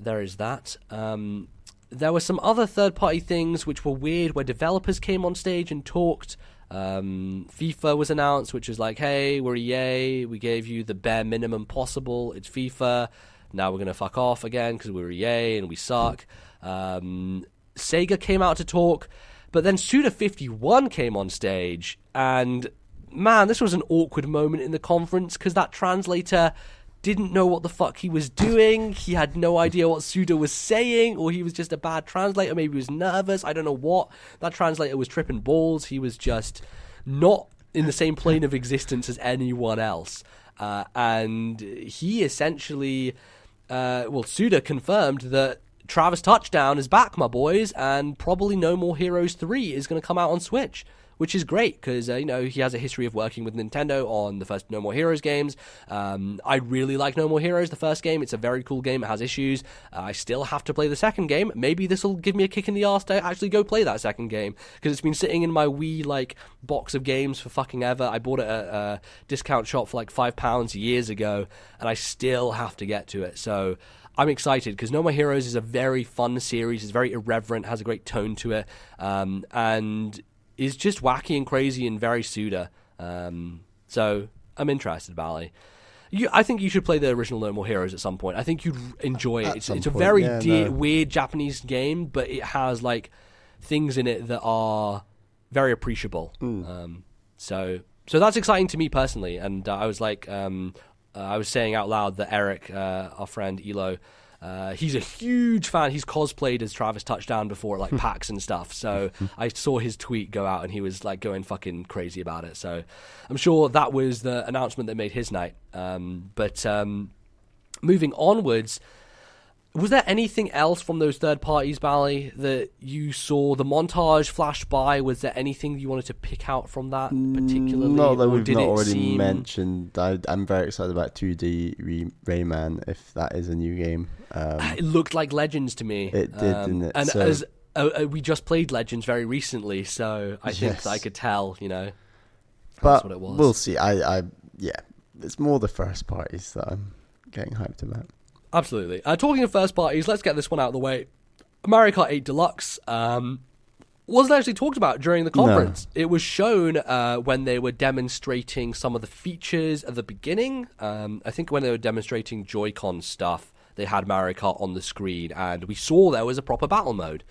there is that. There were some other third-party things which were weird, where developers came on stage and talked. FIFA was announced, which is like, hey, we're EA. We gave you the bare minimum possible. It's FIFA. Now we're going to fuck off again because we're EA and we suck. Sega came out to talk, but then Suda51 came on stage, and man, this was an awkward moment in the conference, because that translator didn't know what the fuck he was doing. He had no idea what Suda was saying, or he was just a bad translator. Maybe he was nervous. I don't know what. That translator was tripping balls. He was just not in the same plane of existence as anyone else. And he essentially, Suda confirmed that Travis Touchdown is back, my boys, and probably No More Heroes 3 is going to come out on Switch, which is great, because, he has a history of working with Nintendo on the first No More Heroes games. I really like No More Heroes, the first game. It's a very cool game. It has issues. I still have to play the second game. Maybe this will give me a kick in the arse to actually go play that second game, because it's been sitting in my Wii, box of games for fucking ever. I bought it at a discount shop for, £5 years ago, and I still have to get to it. So I'm excited, because No More Heroes is a very fun series. It's very irreverent, has a great tone to it, and is just wacky and crazy and very Suda. So I'm interested, Bally. I think you should play the original No More Heroes at some point. I think you'd enjoy it. It's a very weird Japanese game, but it has things in it that are very appreciable. So that's exciting to me personally. And I was I was saying out loud that Eric, our friend Elo, he's a huge fan. He's cosplayed as Travis Touchdown before at PAX and stuff. So I saw his tweet go out, and he was going fucking crazy about it. So I'm sure that was the announcement that made his night. But moving onwards, was there anything else from those third parties, Bally, that you saw? The montage flash by. Was there anything you wanted to pick out from that particularly? No, that we've not already mentioned. I'm very excited about 2D Rayman, if that is a new game. It looked like Legends to me. It did, didn't it? And as we just played Legends very recently, so I think I could tell, that's what it was. We'll see. It's more the first parties that I'm getting hyped about. Absolutely. Talking of first parties, let's get this one out of the way. Mario Kart 8 Deluxe wasn't actually talked about during the conference. No. It was shown when they were demonstrating some of the features at the beginning. I think when they were demonstrating Joy-Con stuff, they had Mario Kart on the screen, and we saw there was a proper battle mode,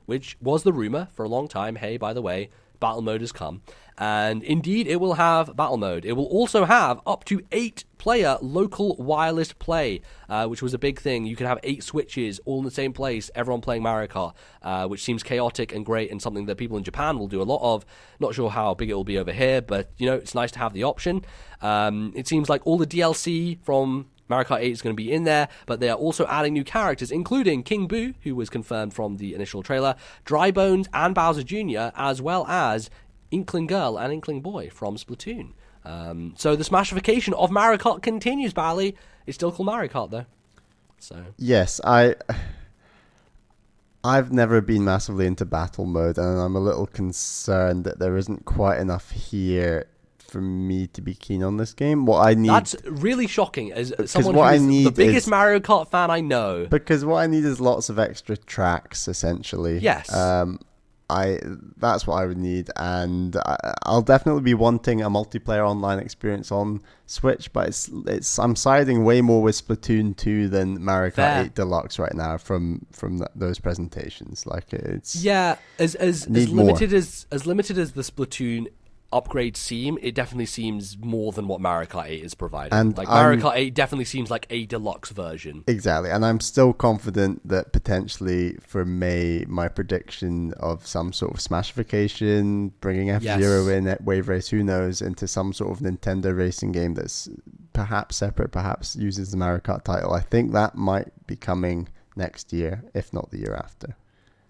which was the rumor for a long time. Hey, by the way, battle mode has come. And indeed, it will have battle mode. It will also have up to 8-player local wireless play, which was a big thing. You can have 8 switches all in the same place, everyone playing Mario Kart, which seems chaotic and great, and something that people in Japan will do a lot of. Not sure how big it will be over here, but it's nice to have the option. It seems like all the DLC from Mario Kart 8 is going to be in there, but they are also adding new characters, including King Boo, who was confirmed from the initial trailer, Dry Bones and Bowser Jr., as well as Inkling Girl and Inkling Boy from Splatoon. So the Smashification of Mario Kart continues, Bally. It's still called Mario Kart, though. So yes, I've never been massively into battle mode, and I'm a little concerned that there isn't quite enough here for me to be keen on this game. What I need... That's really shocking as someone who's the biggest Mario Kart fan I know. Because what I need is lots of extra tracks, essentially. Yes. That's what I would need, and I'll definitely be wanting a multiplayer online experience on Switch, but I'm siding way more with Splatoon 2 than Mario Kart 8 Deluxe right now from those presentations. Like, it's as limited as the Splatoon upgrades seem, it definitely seems more than what Mario Kart 8 is providing. And like Mario Kart 8 definitely seems like a deluxe version. Exactly, and I'm still confident that potentially for May, my prediction of some sort of Smashification, bringing F-Zero in at Wave Race, who knows, into some sort of Nintendo racing game that's perhaps separate, perhaps uses the Mario Kart title. I think that might be coming next year, if not the year after.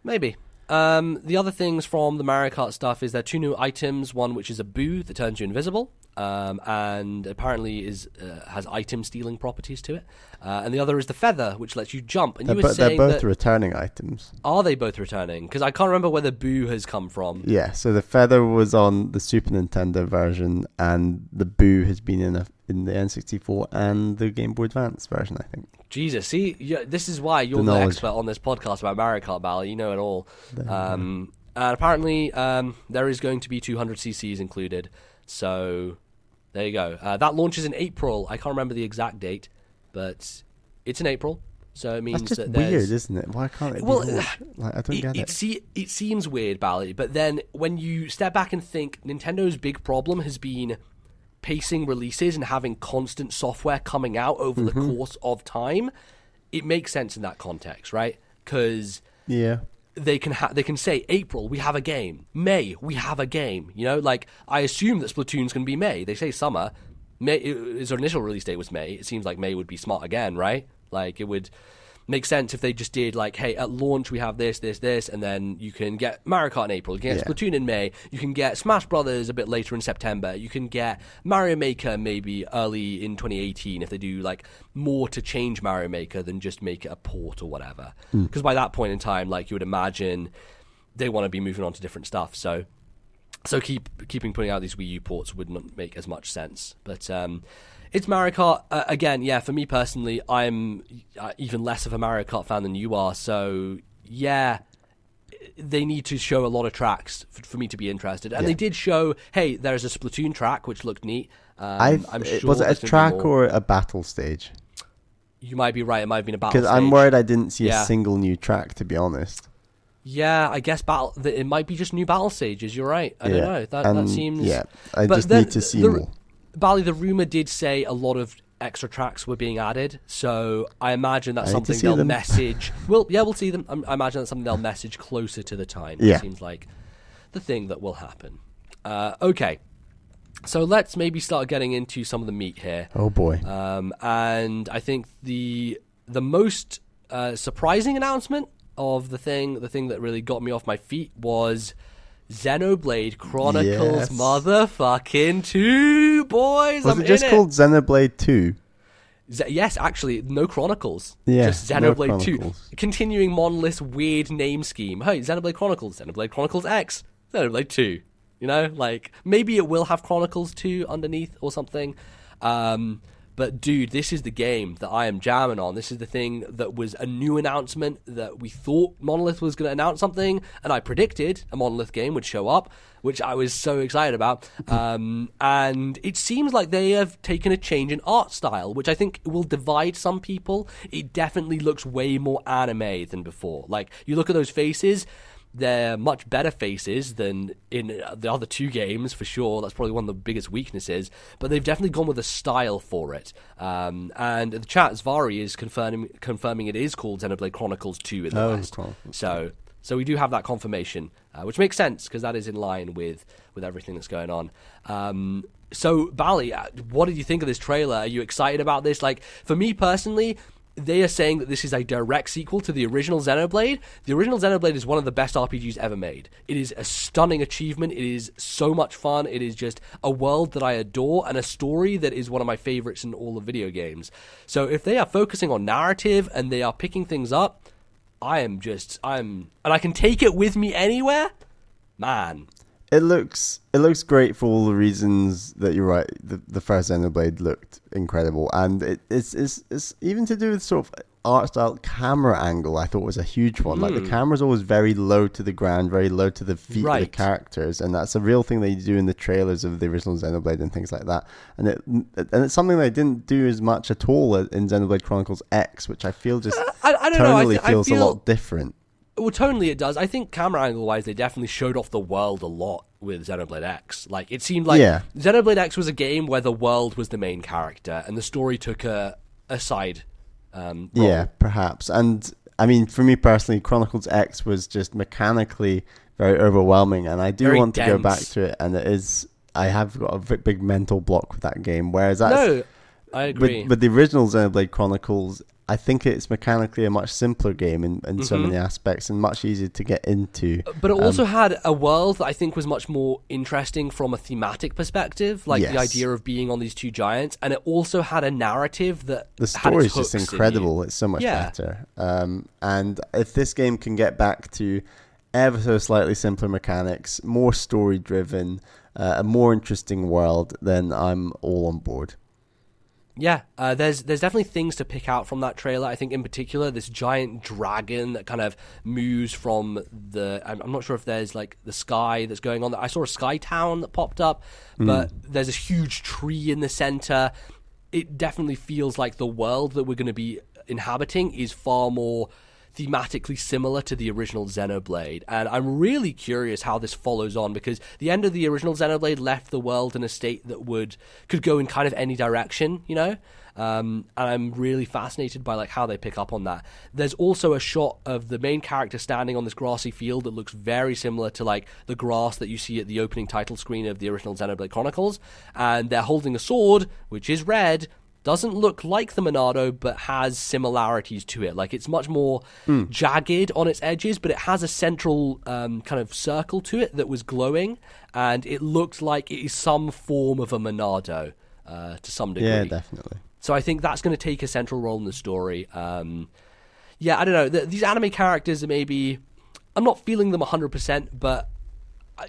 Maybe. The other things from the Mario Kart stuff is there are 2 new items, one which is a boo that turns you invisible, and apparently has item stealing properties to it, and the other is the feather, which lets you jump. And you were saying they're both returning items. Are they both returning? Because I can't remember where the boo has come from. Yeah, so the feather was on the Super Nintendo version, and the boo has been in the N64 and the Game Boy Advance version, I think. Jesus, see, this is why you're the expert on this podcast about Mario Kart, Bally. You know it all. And apparently, there is going to be 200 cc's included. So, there you go. That launches in April. I can't remember the exact date, but it's in April. So it means that's just that weird, isn't it? Why can't it be launched? Like, I don't get it. It seems weird, Bally. But then when you step back and think, Nintendo's big problem has been pacing releases and having constant software coming out over the course of time. It makes sense in that context, right? Because they can say April we have a game, May we have a game. You know, like I assume that Splatoon's going to be May. They say summer. May, its initial release date was May. It seems like May would be smart again, right? Like it would make sense if they just did like, hey, at launch we have this, and then you can get Mario Kart in April, you can get Splatoon in May, you can get Smash Brothers a bit later in September, you can get Mario Maker maybe early in 2018 if they do like more to change Mario Maker than just make it a port or whatever. Because by that point in time, like you would imagine they want to be moving on to different stuff. So keeping putting out these Wii U ports would not make as much sense. But it's Mario Kart. Again, yeah, for me personally, I'm even less of a Mario Kart fan than you are. So, yeah, they need to show a lot of tracks for me to be interested. And they did show, hey, there's a Splatoon track, which looked neat. I'm sure was it a track or a battle stage? You might be right. It might have been a battle stage. Because I'm worried I didn't see a single new track, to be honest. Yeah, I guess it might be just new battle stages. You're right. I don't know. That seems... Yeah, I just need to see more. Bally, the rumor did say a lot of extra tracks were being added, so I imagine that's something they'll message. Well, yeah, we'll see them. I imagine that's something they'll message closer to the time. Yeah. It seems like the thing that will happen. Okay, so let's maybe start getting into some of the meat here. Oh boy. And I think the most surprising announcement of the thing that really got me off my feet was Xenoblade Chronicles motherfucking 2, boys. Was it just called Xenoblade 2? Yes, actually, no Chronicles. Yeah, just Xenoblade 2. Continuing Monolith's weird name scheme. Hey, Xenoblade Chronicles X, Xenoblade 2. You know, like, maybe it will have Chronicles 2 underneath or something. But dude, this is the game that I am jamming on. This is the thing that was a new announcement that we thought Monolith was going to announce something, and I predicted a Monolith game would show up, which I was so excited about. And it seems like they have taken a change in art style, which I think will divide some people. It definitely looks way more anime than before. Like, you look at those faces, they're much better faces than in the other 2 games, for sure. That's probably one of the biggest weaknesses. But they've definitely gone with a style for it. And the chat, Zvari is confirming it is called Xenoblade Chronicles 2 in the West. So we do have that confirmation, which makes sense, because that is in line with everything that's going on. So, Bally, what did you think of this trailer? Are you excited about this? Like, for me personally, they are saying that this is a direct sequel to the original Xenoblade. The original Xenoblade is one of the best RPGs ever made. It is a stunning achievement. It is so much fun. It is just a world that I adore and a story that is one of my favorites in all of video games. So if they are focusing on narrative and they are picking things up, and I can take it with me anywhere, man. It looks great for all the reasons that you're right. The first Xenoblade looked incredible, and it's even to do with sort of art style, camera angle. I thought was a huge one. Like the camera's always very low to the ground, very low to the feet of the characters, and that's a real thing they do in the trailers of the original Xenoblade and things like that. And it's something they didn't do as much at all in Xenoblade Chronicles X, which I feel just I don't know. feels a lot different. Well, tonally it does. I think camera angle-wise, they definitely showed off the world a lot with Xenoblade X. Like, it seemed like Xenoblade X was a game where the world was the main character, and the story took a side role. Yeah, perhaps. And, I mean, for me personally, Chronicles X was just mechanically very overwhelming, and I do very want dense. to go back to it, and it is... I have got a big mental block with that game, whereas that's... No, I agree. With the original Xenoblade Chronicles... I think it's mechanically a much simpler game in so many aspects and much easier to get into. But it also had a world that I think was much more interesting from a thematic perspective, like the idea of being on these two giants. And it also had a narrative that the story is had just incredible. It's so much better. And if this game can get back to ever so slightly simpler mechanics, more story driven, a more interesting world, then I'm all on board. Yeah, there's definitely things to pick out from that trailer. I think in particular this giant dragon that kind of moves from the... I'm not sure if there's like the sky that's going on. I saw a sky town that popped up, but there's this huge tree in the center. It definitely feels like the world that we're going to be inhabiting is far more thematically similar to the original Xenoblade, and I'm really curious how this follows on, because the end of the original Xenoblade left the world in a state that could go in kind of any direction, you know, and I'm really fascinated by like how they pick up on that. There's also a shot of the main character standing on this grassy field that looks very similar to like the grass that you see at the opening title screen of the original Xenoblade Chronicles, and they're holding a sword which is red. Doesn't look like the Monado, but has similarities to it. Like, it's much more jagged on its edges, but it has a central kind of circle to it that was glowing, and it looked like it is some form of a Monado to some degree. Yeah, definitely. So I think that's going to take a central role in the story. Yeah, I don't know. These anime characters are maybe... I'm not feeling them 100%, but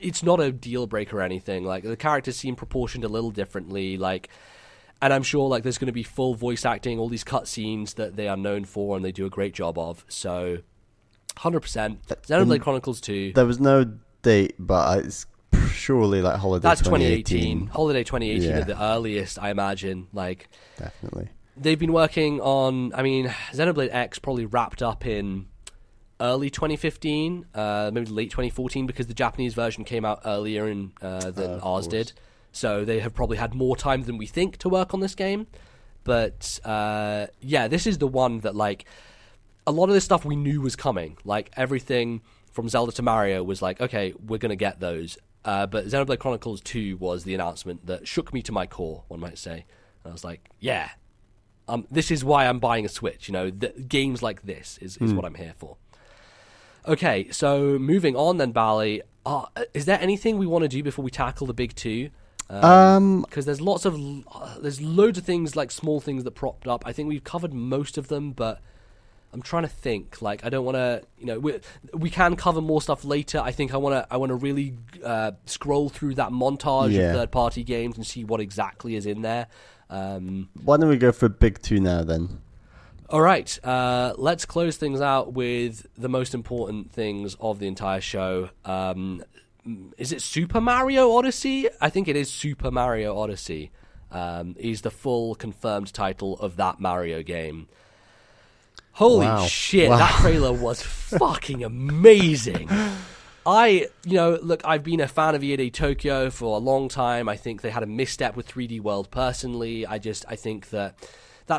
it's not a deal breaker or anything. Like, the characters seem proportioned a little differently, like... And I'm sure like there's going to be full voice acting, all these cutscenes that they are known for and they do a great job of. So, 100%. Xenoblade Chronicles 2. There was no date, but it's surely like holiday 2018. That's 2018. Holiday 2018 at the earliest, I imagine. Like, definitely. They've been working on... I mean, Xenoblade X probably wrapped up in early 2015, maybe late 2014, because the Japanese version came out earlier than ours did. So they have probably had more time than we think to work on this game. But, yeah, this is the one that, like, a lot of this stuff we knew was coming. Like, everything from Zelda to Mario was like, okay, we're going to get those. But Xenoblade Chronicles 2 was the announcement that shook me to my core, one might say. And I was like, yeah, this is why I'm buying a Switch. You know, games like this is what I'm here for. Okay, so moving on then, Bally. Is there anything we want to do before we tackle the big two? Because there's loads of things, like small things that propped up. I think we've covered most of them, but I'm trying to think. Like, I don't want to, you know, we can cover more stuff later. I think I want to really scroll through that montage of third-party games and see what exactly is in there. Why don't we go for big two now then? All right, let's close things out with the most important things of the entire show. Is it Super Mario Odyssey? I think it is Super Mario Odyssey. Is the full confirmed title of that Mario game. Holy shit, that trailer was fucking amazing. Look, I've been a fan of EA Tokyo for a long time. I think they had a misstep with 3D World personally. I think that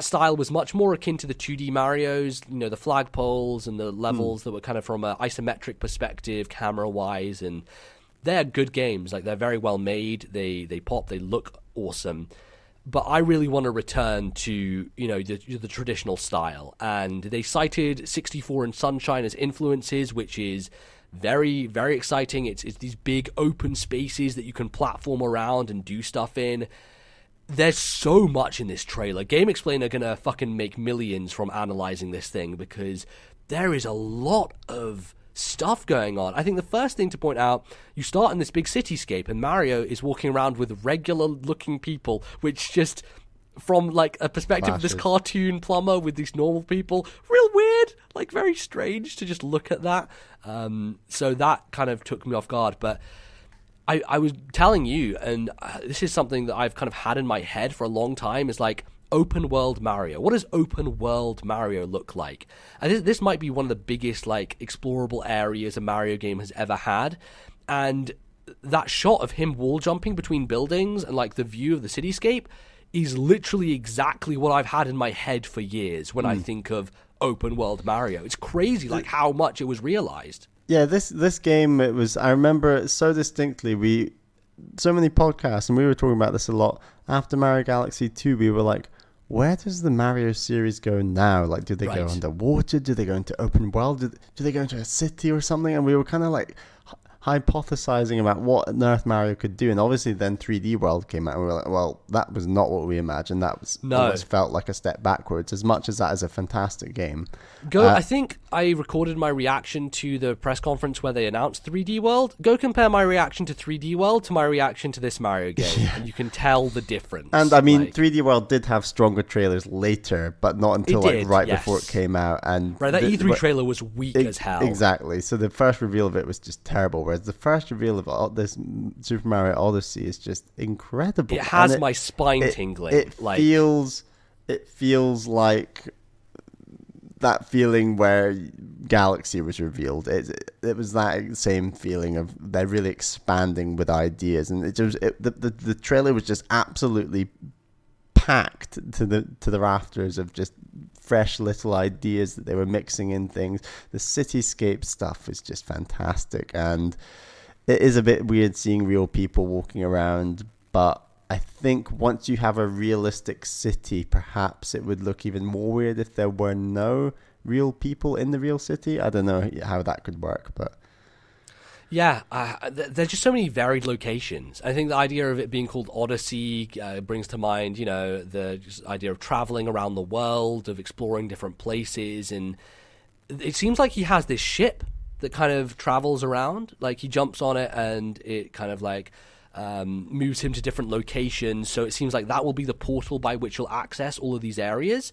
style was much more akin to the 2D Marios, you know, the flagpoles and the levels that were kind of from an isometric perspective, camera-wise, and they're good games. Like, they're very well made. They pop. They look awesome. But I really want to return to, the traditional style. And they cited 64 and Sunshine as influences, which is very, very exciting. It's these big open spaces that you can platform around and do stuff in. There's so much in this trailer. Game Explainer are going to fucking make millions from analyzing this thing, because there is a lot of stuff going on. I think the first thing to point out, you start in this big cityscape and Mario is walking around with regular looking people, which just, from like a perspective of this cartoon plumber with these normal people, real weird, like very strange to just look at that. So that kind of took me off guard. But I was telling you, and this is something that I've kind of had in my head for a long time, is like, open world Mario. What does open world Mario look like? And this might be one of the biggest like explorable areas a Mario game has ever had. And that shot of him wall jumping between buildings and like the view of the cityscape is literally exactly what I've had in my head for years when I think of open world Mario. It's crazy like how much it was realized. Yeah, this game, I remember it so distinctly. So many podcasts, and we were talking about this a lot. After Mario Galaxy 2, we were like, where does the Mario series go now? Like, do they go underwater? Do they go into open world? Do they go into a city or something? And we were kind of like hypothesizing about what on earth Mario could do. And obviously then 3D World came out, and we were like, well, that was not what we imagined. That was almost felt like a step backwards, as much as that is a fantastic game. I think I recorded my reaction to the press conference where they announced 3D World. Go compare my reaction to 3D World to my reaction to this Mario game, and you can tell the difference. And I mean, 3D World did have stronger trailers later, but not until before it came out. And that E3 trailer was weak as hell. Exactly. So the first reveal of it was just terrible, whereas the first reveal of this Super Mario Odyssey is just incredible. It has my spine tingling. It feels like that feeling where Galaxy was revealed. It was that same feeling of they're really expanding with ideas, and the trailer was just absolutely packed to the rafters of just fresh little ideas that they were mixing in things. The cityscape stuff is just fantastic, and it is a bit weird seeing real people walking around, but I think once you have a realistic city, perhaps it would look even more weird if there were no real people in the real city. I don't know how that could work, but yeah, there's just so many varied locations. I think the idea of it being called Odyssey brings to mind, the idea of traveling around the world, of exploring different places, and it seems like he has this ship that kind of travels around. Like, he jumps on it and it kind of like moves him to different locations. So it seems like that will be the portal by which you'll access all of these areas,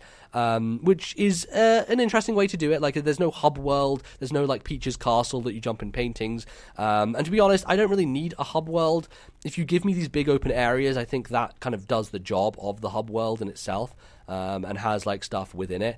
which is an interesting way to do it. Like, there's no hub world, there's no like Peach's castle that you jump in paintings. And to be honest, I don't really need a hub world. If you give me these big open areas, I think that kind of does the job of the hub world in itself, and has like stuff within it.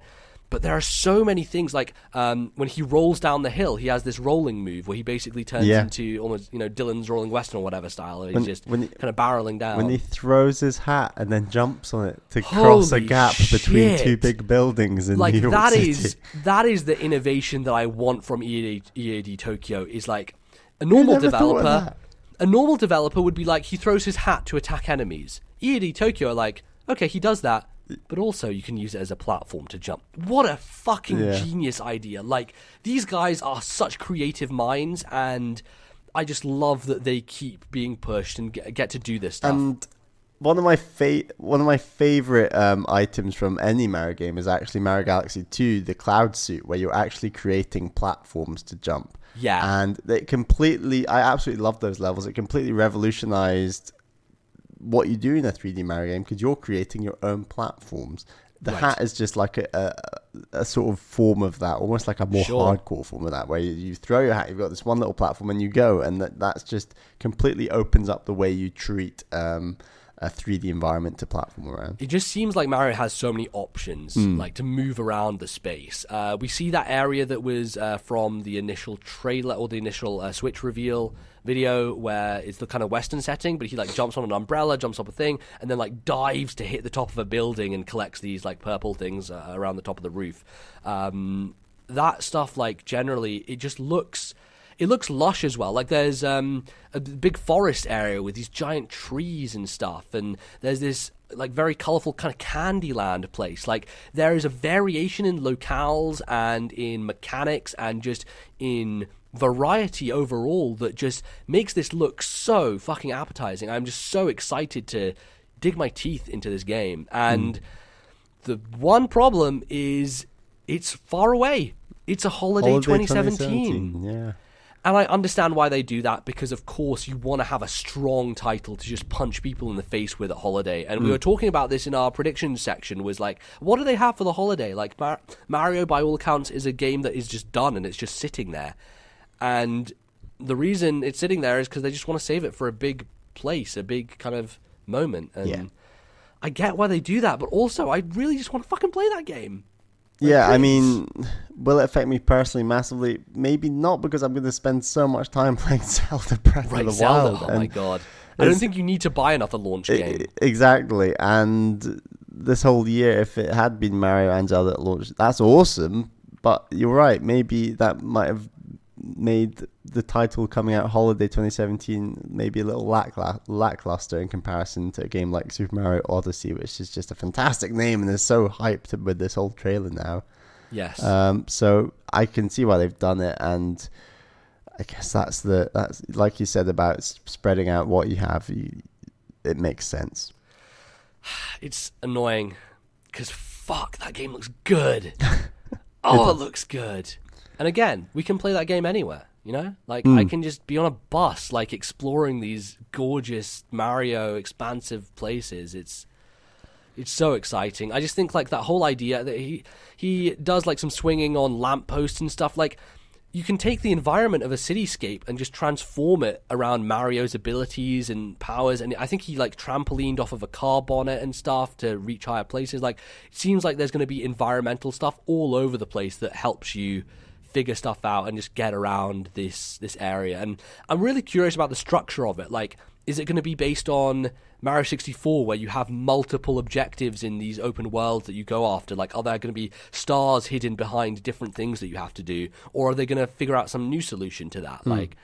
But there are so many things, like when he rolls down the hill, he has this rolling move where he basically turns into almost, Dylan's Rolling Western or whatever style. He's just kind of barreling down. When he throws his hat and then jumps on it to cross a gap between two big buildings in New York City. That is the innovation that I want from EAD Tokyo, is like a normal developer. A normal developer would be like, he throws his hat to attack enemies. EAD Tokyo are like, okay, he does that, but also you can use it as a platform to jump. What a fucking genius idea. Like, these guys are such creative minds, and I just love that they keep being pushed and get to do this stuff. And one of my favorite items from any Mario game is actually Mario Galaxy 2, the cloud suit, where you're actually creating platforms to jump. Yeah. And I absolutely love those levels. It completely revolutionized what you do in a 3D Mario game, because you're creating your own platforms. The hat is just like a sort of form of that, almost like a more hardcore form of that, where you throw your hat, you've got this one little platform, and you go, and that's just completely opens up the way you treat a 3D environment to platform around. It just seems like Mario has so many options, like to move around the space. We see that area that was from the initial trailer or the initial Switch reveal video, where it's the kind of Western setting, but he like jumps on an umbrella, jumps up a thing, and then like dives to hit the top of a building and collects these like purple things around the top of the roof. That stuff, like, generally, it just looks... it looks lush as well. Like there's a big forest area with these giant trees and stuff, and there's this like very colorful kind of Candyland place. Like there is a variation in locales and in mechanics and just in variety overall that just makes this look so fucking appetizing. I'm just so excited to dig my teeth into this game. And the one problem is it's far away. It's a holiday 2017. Yeah. And I understand why they do that, because of course you want to have a strong title to just punch people in the face with at holiday. And we were talking about this in our predictions section, was like, what do they have for the holiday? Like Mario, by all accounts, is a game that is just done and it's just sitting there. And the reason it's sitting there is because they just want to save it for a big place, a big kind of moment. And I get why they do that, but also I really just want to fucking play that game. Like, yeah, please. I mean, will it affect me personally massively? Maybe not, because I'm going to spend so much time playing Zelda Breath of the Zelda. Wild. Oh my god. I don't think you need to buy another launch game. Exactly. And this whole year, if it had been Mario and Zelda at launch, that's awesome. But you're right, maybe that might have made the title coming out holiday 2017 maybe a little lackluster in comparison to a game like Super Mario Odyssey, which is just a fantastic name and is so hyped with this whole trailer now. Yes. So I can see why they've done it, and I guess that's like you said about spreading out what you have. It makes sense. It's annoying because fuck, that game looks good. Oh, it looks good. And again, we can play that game anywhere, you know? Like, I can just be on a bus, like, exploring these gorgeous Mario expansive places. It's so exciting. I just think, like, that whole idea that he does, like, some swinging on lampposts and stuff. Like, you can take the environment of a cityscape and just transform it around Mario's abilities and powers. And I think he, like, trampolined off of a car bonnet and stuff to reach higher places. Like, it seems like there's going to be environmental stuff all over the place that helps you figure stuff out and just get around this area. And I'm really curious about the structure of it. Like, is it going to be based on Mario 64, where you have multiple objectives in these open worlds that you go after? Like, are there going to be stars hidden behind different things that you have to do, or are they going to figure out some new solution to that? Like,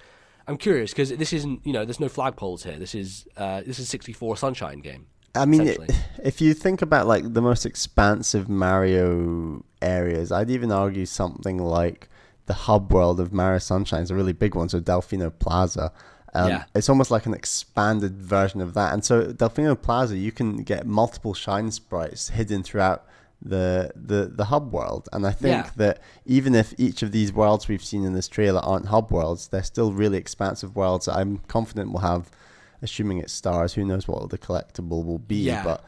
I'm curious, because this isn't, you know, there's no flagpoles here. This is 64 Sunshine game. I mean, if you think about, like, the most expansive Mario areas, I'd even argue something like the hub world of Mario Sunshine is a really big one, so Delfino Plaza. It's almost like an expanded version of that. And so Delfino Plaza, you can get multiple shine sprites hidden throughout the hub world. And I think that even if each of these worlds we've seen in this trailer aren't hub worlds, they're still really expansive worlds that I'm confident will have, assuming it's stars, who knows what the collectible will be. But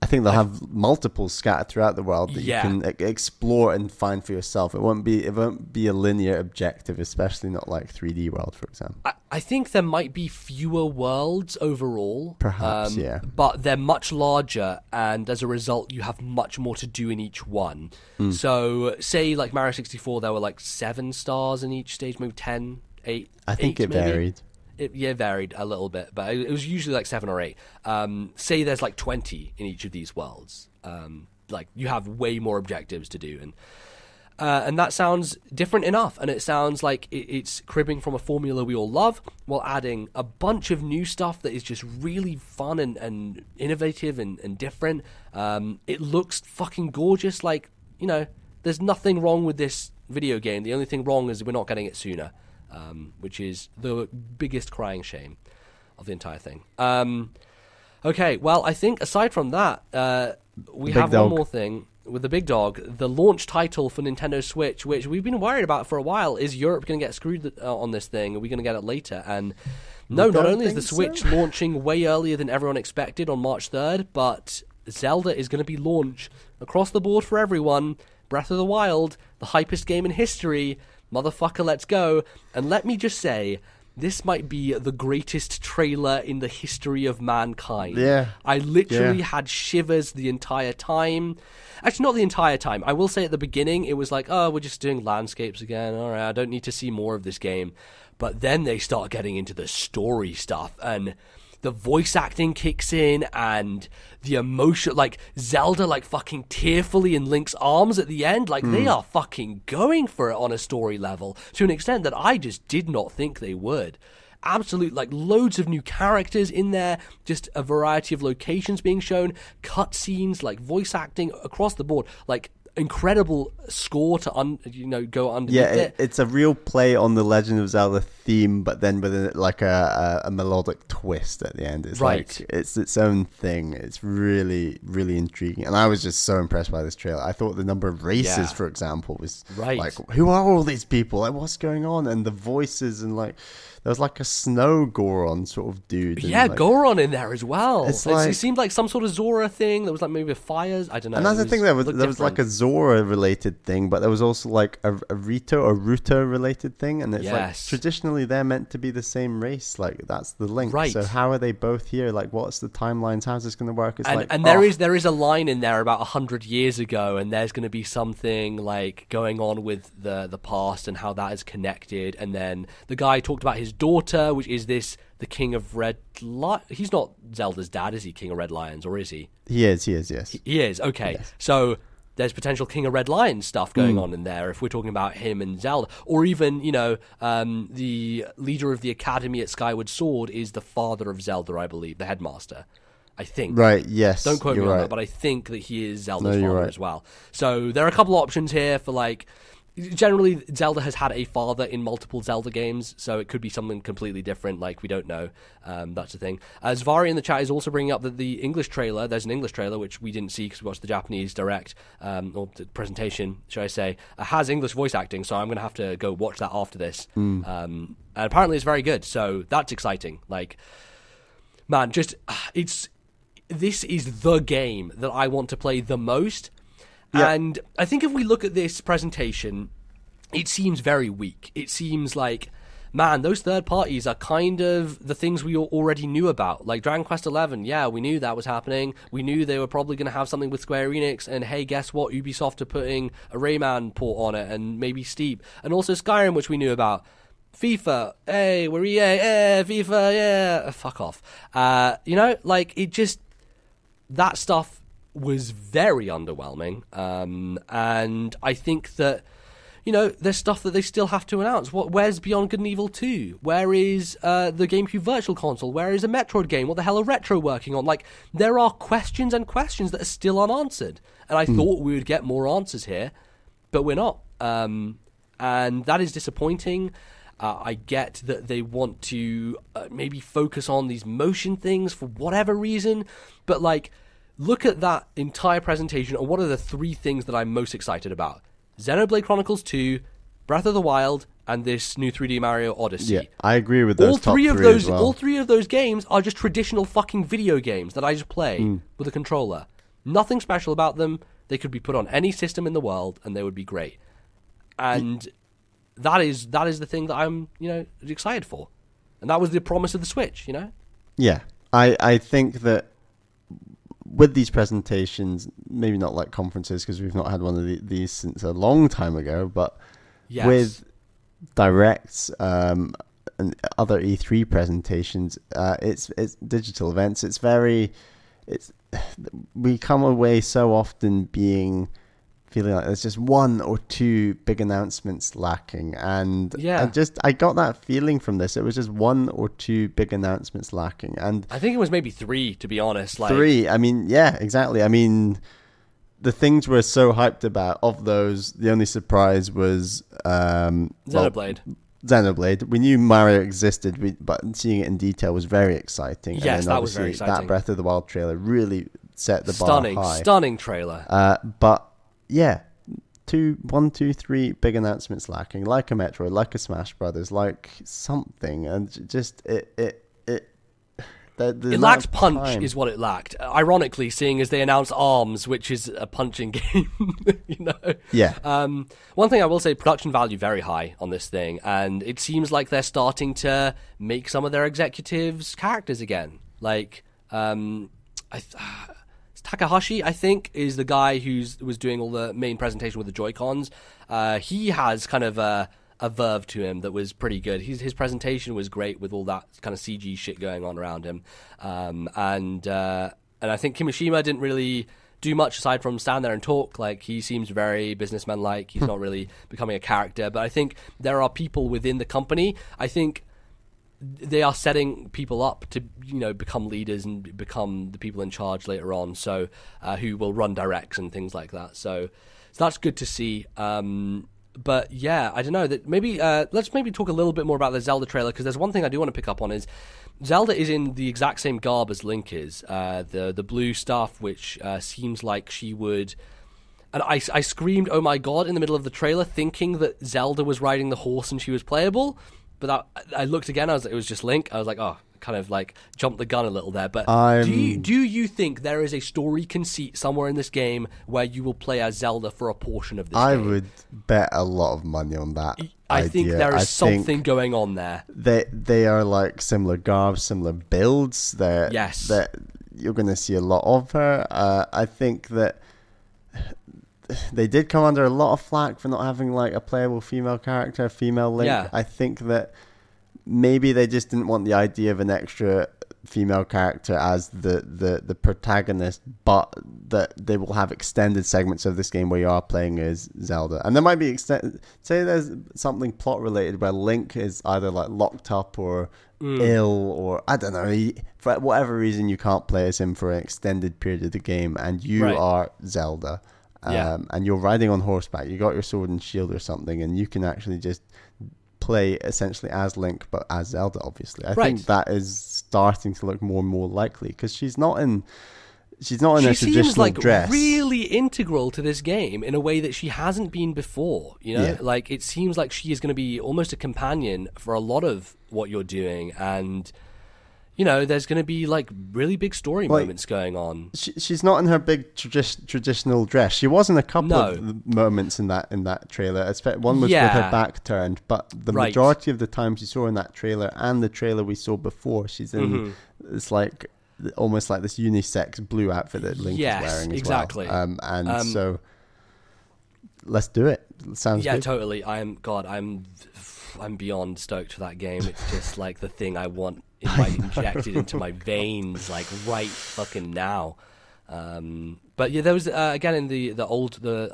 I think they'll have multiples scattered throughout the world that you can explore and find for yourself. It won't be a linear objective, especially not like 3D World, for example. I think there might be fewer worlds overall. Perhaps, but they're much larger, and as a result, you have much more to do in each one. So, say like Mario 64, there were like 7 stars in each stage, maybe 10, 8. I think it varied. It varied a little bit, but it was usually like 7 or 8. Say there's like 20 in each of these worlds. Like, you have way more objectives to do, and that sounds different enough. And it sounds like it's cribbing from a formula we all love, while adding a bunch of new stuff that is just really fun and innovative and different. It looks fucking gorgeous. Like, you know, there's nothing wrong with this video game. The only thing wrong is we're not getting it sooner. Which is the biggest crying shame of the entire thing. Okay, well, I think aside from that, we have one more thing with the big dog. The launch title for Nintendo Switch, which we've been worried about for a while. Is Europe going to get screwed on this thing? Are we going to get it later? And no, not only is the Switch launching way earlier than everyone expected on March 3rd, but Zelda is going to be launched across the board for everyone. Breath of the Wild, the hypest game in history. Motherfucker, let's go. And let me just say, this might be the greatest trailer in the history of mankind. Yeah. I literally had shivers the entire time. Actually, not the entire time. I will say at the beginning, it was like, oh, we're just doing landscapes again. All right, I don't need to see more of this game. But then they start getting into the story stuff. And the voice acting kicks in and the emotion, like Zelda like fucking tearfully in Link's arms at the end, like they are fucking going for it on a story level to an extent that I just did not think they would. Absolute, like, loads of new characters in there, just a variety of locations being shown, cutscenes, like voice acting across the board, like incredible score to go underneath it. It's a real play on the Legend of Zelda theme, but then with like a melodic twist at the end. It's right. Like it's its own thing. It's really, really intriguing, and I was just so impressed by this trailer. I thought the number of races, for example, was like, who are all these people? Like, what's going on? And the voices, and like there was like a snow Goron sort of dude. Yeah, like, Goron in there as well. It seemed like some sort of Zora thing. There was like maybe fires. I don't know. And that's the thing. There was like a Zora related thing, but there was also like a Rito or Ruto related thing, and it's like traditionally they're meant to be the same race. Like that's the link. Right. So how are they both here? Like, what's the timelines? How's this going to work? It's there is a line in there about 100 years ago, and there's going to be something like going on with the past and how that is connected. And then the guy talked about his daughter, which is the King of Red Lion. He's not Zelda's dad, is he? King of Red Lions, or is he? He is. Yes. He is. Okay. Yes. So there's potential King of Red Lions stuff going on in there if we're talking about him and Zelda. Or even, the leader of the Academy at Skyward Sword is the father of Zelda, I believe, the headmaster. I think. Right, yes. Don't quote me on that, but I think that he is Zelda's father as well. So there are a couple options here for like... Generally, Zelda has had a father in multiple Zelda games, so it could be something completely different, like we don't know. That's the thing. Zvari in the chat is also bringing up that the English trailer, there's an English trailer, which we didn't see because we watched the Japanese direct, or the presentation, should I say, has English voice acting, so I'm going to have to go watch that after this. And apparently it's very good, so that's exciting. Like, man, this is the game that I want to play the most. Yeah. And I think if we look at this presentation, it seems very weak. It seems like, man, those third parties are kind of the things we already knew about. Like Dragon Quest XI, yeah, we knew that was happening. We knew they were probably going to have something with Square Enix. And hey, guess what? Ubisoft are putting a Rayman port on it, and maybe Steep. And also Skyrim, which we knew about. FIFA, hey, we're EA, FIFA, yeah. Fuck off. That stuff was very underwhelming, and I think that there's stuff that they still have to announce. Where's Beyond Good and Evil 2? Where is the GameCube Virtual Console? Where is a Metroid game? What the hell are Retro working on? Like, there are questions and questions that are still unanswered, and I thought we would get more answers here, but we're not, and that is disappointing. I get that they want to maybe focus on these motion things for whatever reason, but like, look at that entire presentation, and what are the three things that I'm most excited about? Xenoblade Chronicles 2, Breath of the Wild, and this new 3D Mario Odyssey. Yeah, I agree with those top three as well. All three of those games are just traditional fucking video games that I just play with a controller. Nothing special about them. They could be put on any system in the world, and they would be great. And that is the thing that I'm, excited for. And that was the promise of the Switch, Yeah, I think that with these presentations, maybe not like conferences because we've not had one of these since a long time ago, but with directs and other E3 presentations, it's digital events. We come away so often feeling like there's just one or two big announcements lacking, and I got that feeling from this. It was just one or two big announcements lacking, and I think it was maybe three, to be honest. Three. I mean, yeah, exactly. I mean, the things we're so hyped about, of those, the only surprise was Xenoblade. Xenoblade. We knew Mario existed, but seeing it in detail was very exciting. Yes, that was very exciting. That Breath of the Wild trailer really set the bar high. Stunning trailer. But yeah, 1, 2, 3 big announcements lacking, like a Metroid, like a Smash Brothers, like something, and just it lacked punch, is what it lacked. Ironically, seeing as they announced ARMS, which is a punching game, Yeah. One thing I will say, production value very high on this thing, and it seems like they're starting to make some of their executives characters again. Like, Takahashi, I think, is the guy was doing all the main presentation with the Joy-Cons. He has kind of a a verve to him that was pretty good. His presentation was great with all that kind of CG shit going on around him, and I think Kimishima didn't really do much aside from stand there and talk. Like, he seems very businessman-like. He's not really becoming a character. But I think there are people within the company. I think they are setting people up to, become leaders and become the people in charge later on. So, who will run directs and things like that. So that's good to see. But yeah, I don't know. That maybe let's maybe talk a little bit more about the Zelda trailer, because there's one thing I do want to pick up on is Zelda is in the exact same garb as Link is. The blue stuff, which seems like she would. And I screamed, "Oh my god!" in the middle of the trailer, thinking that Zelda was riding the horse and she was playable. But I looked again. It was just Link. I was like, oh. Kind of like jumped the gun a little there, but do you think there is a story conceit somewhere in this game where you will play as Zelda for a portion of this game? I would bet a lot of money on that. I think there is something going on there. They are like similar garbs, similar builds. Yes. That you're going to see a lot of her. I think that they did come under a lot of flack for not having like a playable female character, female Link. Yeah. I think that maybe they just didn't want the idea of an extra female character as the protagonist, but that they will have extended segments of this game where you are playing as Zelda. And there might be say there's something plot related where Link is either like locked up or ill, or I don't know, for whatever reason you can't play as him for an extended period of the game, and you are Zelda. And you're riding on horseback, you got your sword and shield or something, and you can actually just play essentially as Link, but as Zelda, obviously. I think that is starting to look more and more likely, because she's not in a traditional seems like dress. Really integral to this game in a way that she hasn't been before. Like, it seems like she is going to be almost a companion for a lot of what you're doing, and there's going to be like really big story moments going on. She's not in her big traditional dress. She was in a couple of moments in that trailer. One was with her back turned, but the majority of the times you saw in that trailer and the trailer we saw before, she's in it's like almost like this unisex blue outfit that Link is wearing as well. So let's do it. Sounds good. Yeah, totally. I'm beyond stoked for that game. It's just like the thing I want injected into my veins, like right fucking now. But yeah, there was again in the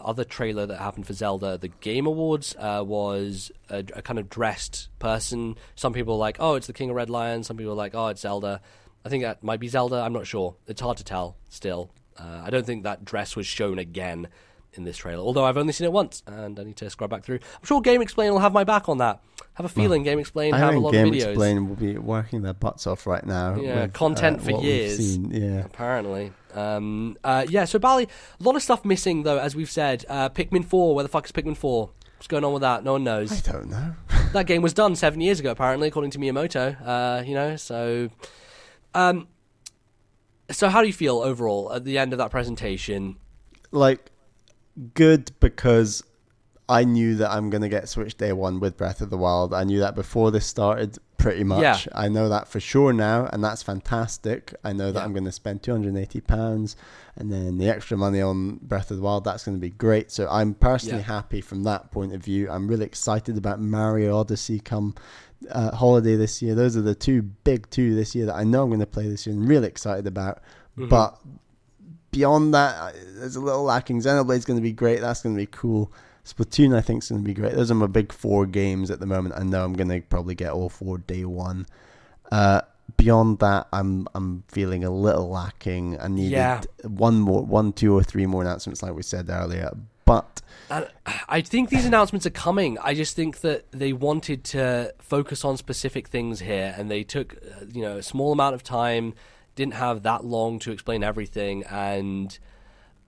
other trailer that happened for Zelda, the Game Awards, was a kind of dressed person. Some people were like, oh, it's the King of Red Lion. Some people were like, oh, it's Zelda. I think that might be Zelda. I'm not sure. It's hard to tell still. I don't think that dress was shown again in this trailer, although I've only seen it once and I need to scrub back through. I'm sure Game Explain will have my back on that. Have a feeling Game Explain have a lot of videos. Game Explain will be working their butts off right now. Yeah, with, content for years. Apparently. So Bally, a lot of stuff missing though, as we've said. Pikmin 4, where the fuck is Pikmin 4? What's going on with that? No one knows. I don't know. That game was done 7 years ago, apparently, according to Miyamoto. So how do you feel overall at the end of that presentation? Like, good, because I knew that I'm going to get Switch Day 1 with Breath of the Wild. I knew that before this started, pretty much. Yeah. I know that for sure now, and that's fantastic. I know that I'm going to spend £280, and then the extra money on Breath of the Wild, that's going to be great. So I'm personally happy from that point of view. I'm really excited about Mario Odyssey come holiday this year. Those are the big two this year that I know I'm going to play this year and really excited about. But beyond that, there's a little lacking. Xenoblade's going to be great. That's going to be cool. Splatoon, I think, is going to be great. Those are my big 4 games at the moment. I know I'm going to probably get all 4 day 1. Beyond that, I'm feeling a little lacking. I needed 1, 2, or 3 more announcements, like we said earlier. But I think these announcements are coming. I just think that they wanted to focus on specific things here, and they took a small amount of time. Didn't have that long to explain everything, and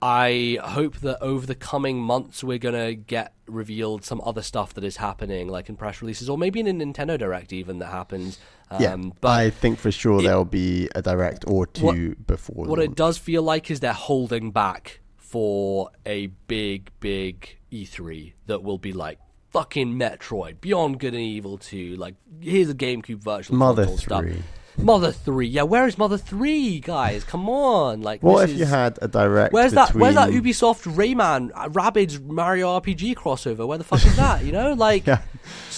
I hope that over the coming months we're going to get revealed some other stuff that is happening, like in press releases, or maybe in a Nintendo Direct even that happens. But I think for sure there'll be a Direct or 2 before. What it does feel like is they're holding back for a big E3 that will be like fucking Metroid, Beyond Good and Evil 2, like here's a GameCube virtual console stuff. Mother 3, yeah. Where is Mother 3, guys? Come on, like. What if you had a Direct? Where's that Ubisoft Rayman Rabbids Mario RPG crossover? Where the fuck is that? Like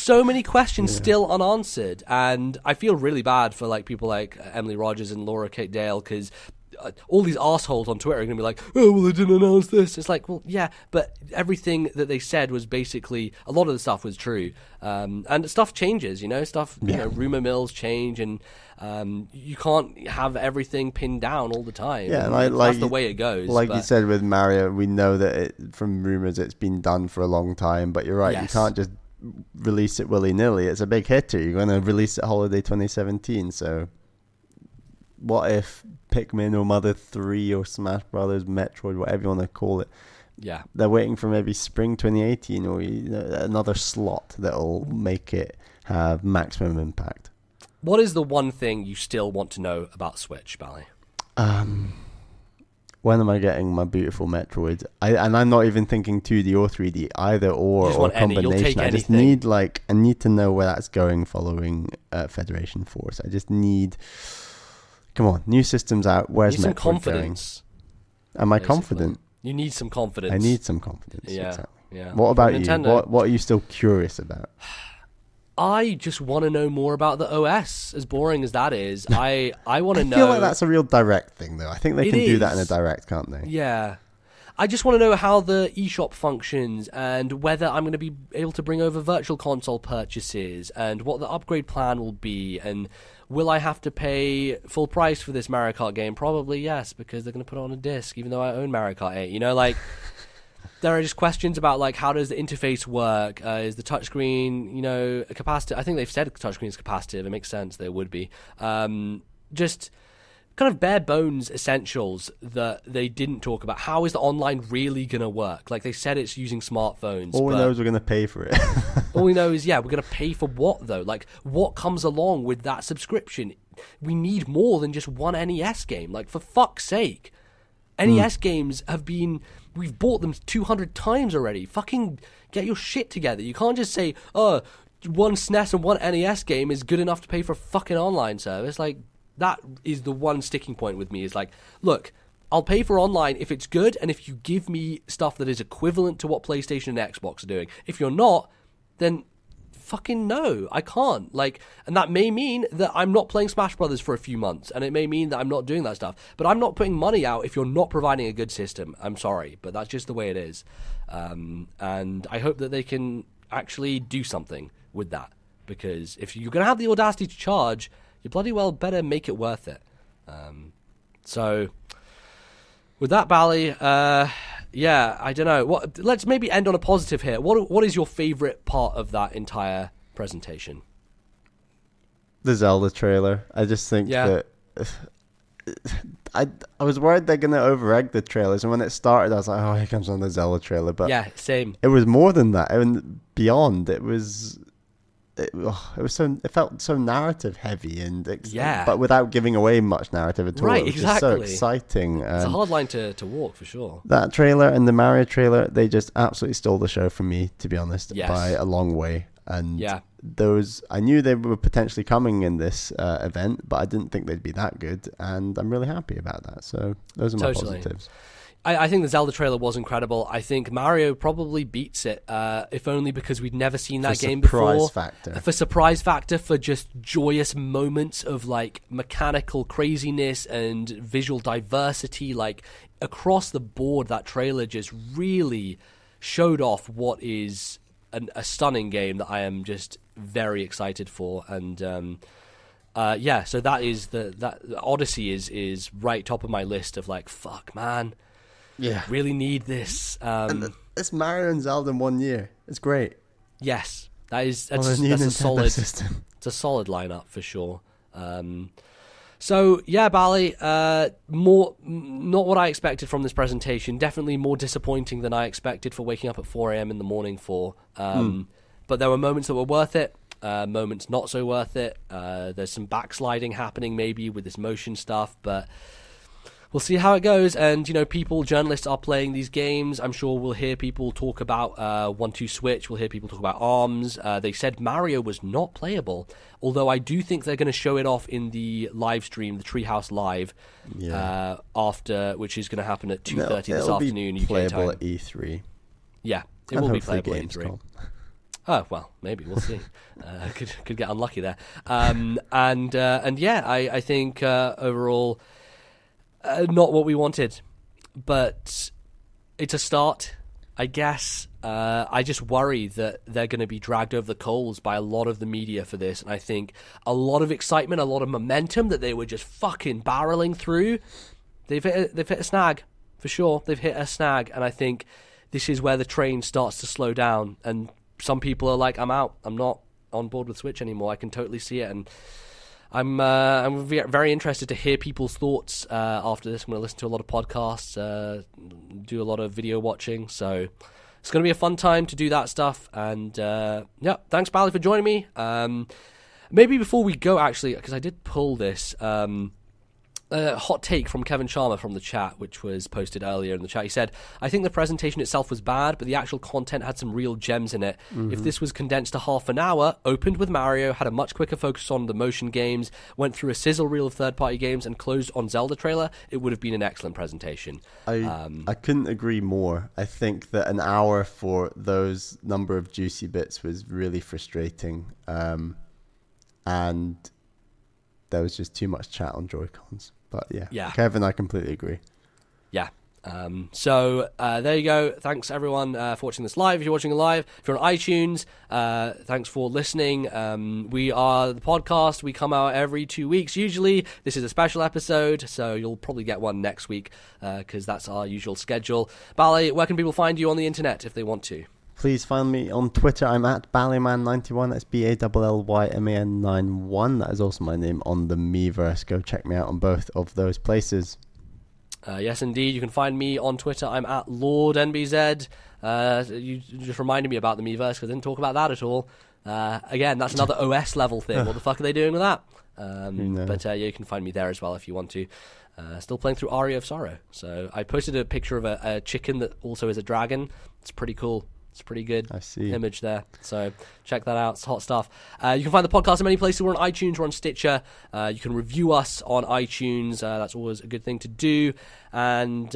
so many questions still unanswered, and I feel really bad for like people like Emily Rogers and Laura Kate Dale, because all these assholes on Twitter are going to be like, oh, well, they didn't announce this. It's like, well, yeah, but everything that they said was basically, a lot of the stuff was true. And stuff changes, stuff, rumor mills change, and you can't have everything pinned down all the time. Yeah, and that's the way it goes. Like you said with Mario, we know that from rumors it's been done for a long time, but you're right, you can't just release it willy-nilly. It's a big hitter. You're going to release it holiday 2017, so what if Pikmin or Mother 3 or Smash Brothers, Metroid, whatever you want to call it, they're waiting for maybe spring 2018 or another slot that'll make it have maximum impact. What is the one thing you still want to know about Switch, Bally? When am I getting my beautiful Metroid? And I'm not even thinking 2D or 3D, either or combination. I just need I need to know where that's going following Federation Force. I just need, come on, new systems out. Where's Metroid confidence going? Am I confident? You need some confidence. I need some confidence. Yeah. Exactly. Yeah. What about you? What are you still curious about? I just want to know more about the OS, as boring as that is. I want to know. I feel like that's a real direct thing, though. I think they can do that in a direct, can't they? Yeah. I just want to know how the eShop functions, and whether I'm going to be able to bring over virtual console purchases, and what the upgrade plan will be, and will I have to pay full price for this Mario Kart game? Probably yes, because they're going to put it on a disc, even though I own Mario Kart 8. There are just questions about, how does the interface work? Is the touchscreen, capacitive? I think they've said touchscreen is capacitive. It makes sense that it would be. Just kind of bare bones essentials that they didn't talk about. How is the online really going to work? Like, they said it's using smartphones. All we know is we're going to pay for it. All we know is, we're going to pay for what, though? Like, what comes along with that subscription? We need more than just one NES game. Like, for fuck's sake. NES games we've bought them 200 times already. Fucking get your shit together. You can't just say, one SNES and one NES game is good enough to pay for a fucking online service. Like, that is the one sticking point with me, is like, look, I'll pay for online if it's good, and if you give me stuff that is equivalent to what PlayStation and Xbox are doing. If you're not, then fucking no, I can't. And that may mean that I'm not playing Smash Brothers for a few months, and it may mean that I'm not doing that stuff. But I'm not putting money out if you're not providing a good system. I'm sorry, but that's just the way it is. And I hope that they can actually do something with that, because if you're going to have the audacity to charge, you bloody well better make it worth it. So with that, Bally, I don't know. Let's maybe end on a positive here. What is your favorite part of that entire presentation? The Zelda trailer. I just think that I was worried they're going to over-egg the trailers, and when it started I was like, oh, here comes another Zelda trailer. But yeah, same. It was more than that. And beyond, it felt so narrative heavy, and but without giving away much narrative at all. Right, it was exactly. just so exciting. It's a hard line to walk, for sure. That trailer and the Mario trailer, they just absolutely stole the show from me, to be honest, by a long way. And those, I knew they were potentially coming in this event, but I didn't think they'd be that good, and I'm really happy about that. So those are my positives. I think the Zelda trailer was incredible. I think Mario probably beats it, if only because we'd never seen that game before. For surprise factor, for just joyous moments of mechanical craziness and visual diversity. Across the board, that trailer just really showed off what is a stunning game that I am just very excited for. And so that is that Odyssey is right top of my list of fuck, man. Yeah, really need this. And it's Mario and Zelda in 1 year. It's great. Yes, that's a solid system. It's a solid lineup for sure. So yeah, Bally, more not what I expected from this presentation. Definitely more disappointing than I expected for waking up at 4 a.m. in the morning for. But there were moments that were worth it. Moments not so worth it. There's some backsliding happening maybe with this motion stuff, but we'll see how it goes. And, journalists are playing these games. I'm sure we'll hear people talk about 1-2 Switch. We'll hear people talk about ARMS. They said Mario was not playable, although I do think they're going to show it off in the live stream, the Treehouse Live, after, which is going to happen at 2:30 this afternoon UK time. Playable at E3. Yeah, it will be playable at E3. Oh, well, maybe we'll see. Could get unlucky there. And yeah, I think overall not what we wanted, but it's a start, I guess. I just worry that they're going to be dragged over the coals by a lot of the media for this, and I think a lot of excitement, a lot of momentum that they were just fucking barreling through, they've hit a snag, for sure. They've hit a snag, and I think this is where the train starts to slow down, and some people are like, I'm out. I'm not on board with Switch anymore. I can totally see it, and I'm very interested to hear people's thoughts after this. I'm going to listen to a lot of podcasts, do a lot of video watching, so it's going to be a fun time to do that stuff. And yeah, thanks, Bally, for joining me. Maybe before we go, actually, because I did pull this hot take from Kevin Sharma from the chat, which was posted earlier in the chat. He said, I think the presentation itself was bad, but the actual content had some real gems in it. Mm-hmm. If this was condensed to half an hour, opened with Mario, had a much quicker focus on the motion games, went through a sizzle reel of third-party games, and closed on Zelda trailer, it would have been an excellent presentation. I couldn't agree more. I think that an hour for those number of juicy bits was really frustrating. And there was just too much chat on Joy-Cons. But yeah, Kevin, I completely agree. Yeah. So there you go. Thanks, everyone, for watching this live. If you're watching live, if you're on iTunes, thanks for listening. We are the podcast. We come out every 2 weeks, usually. This is a special episode, so you'll probably get one next week because that's our usual schedule. Bally, where can people find you on the internet if they want to? Please find me on Twitter. I'm at Ballyman91. That's BALLYMAN91. That is also my name on the Miiverse. Go check me out on both of those places. Yes, indeed. You can find me on Twitter. I'm at Lordnbz. You just reminded me about the Miiverse because I didn't talk about that at all. Again, that's another OS level thing. What the fuck are they doing with that? But yeah, you can find me there as well if you want to. Still playing through Aria of Sorrow. So I posted a picture of a chicken that also is a dragon. It's pretty cool. It's a pretty good image there. So check that out. It's hot stuff. You can find the podcast in many places. We're on iTunes. We're on Stitcher. You can review us on iTunes. That's always a good thing to do. And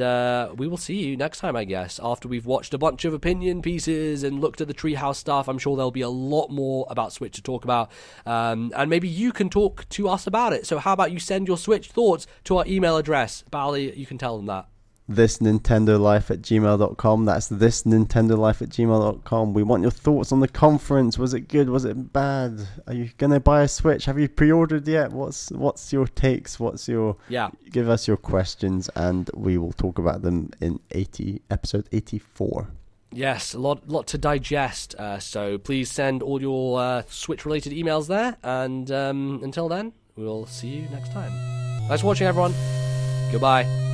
we will see you next time, I guess, after we've watched a bunch of opinion pieces and looked at the Treehouse stuff. I'm sure there'll be a lot more about Switch to talk about. And maybe you can talk to us about it. So how about you send your Switch thoughts to our email address? Bally, you can tell them that. ThisNintendoLife@gmail.com. That's ThisNintendoLife@gmail.com. We want your thoughts on the conference. Was it good? Was it bad? Are you gonna buy a Switch? Have you pre-ordered yet? What's your takes? Give us your questions, and we will talk about them in episode 84. Yes, a lot to digest. So please send all your Switch-related emails there. And until then, we'll see you next time. Thanks for watching, everyone. Goodbye.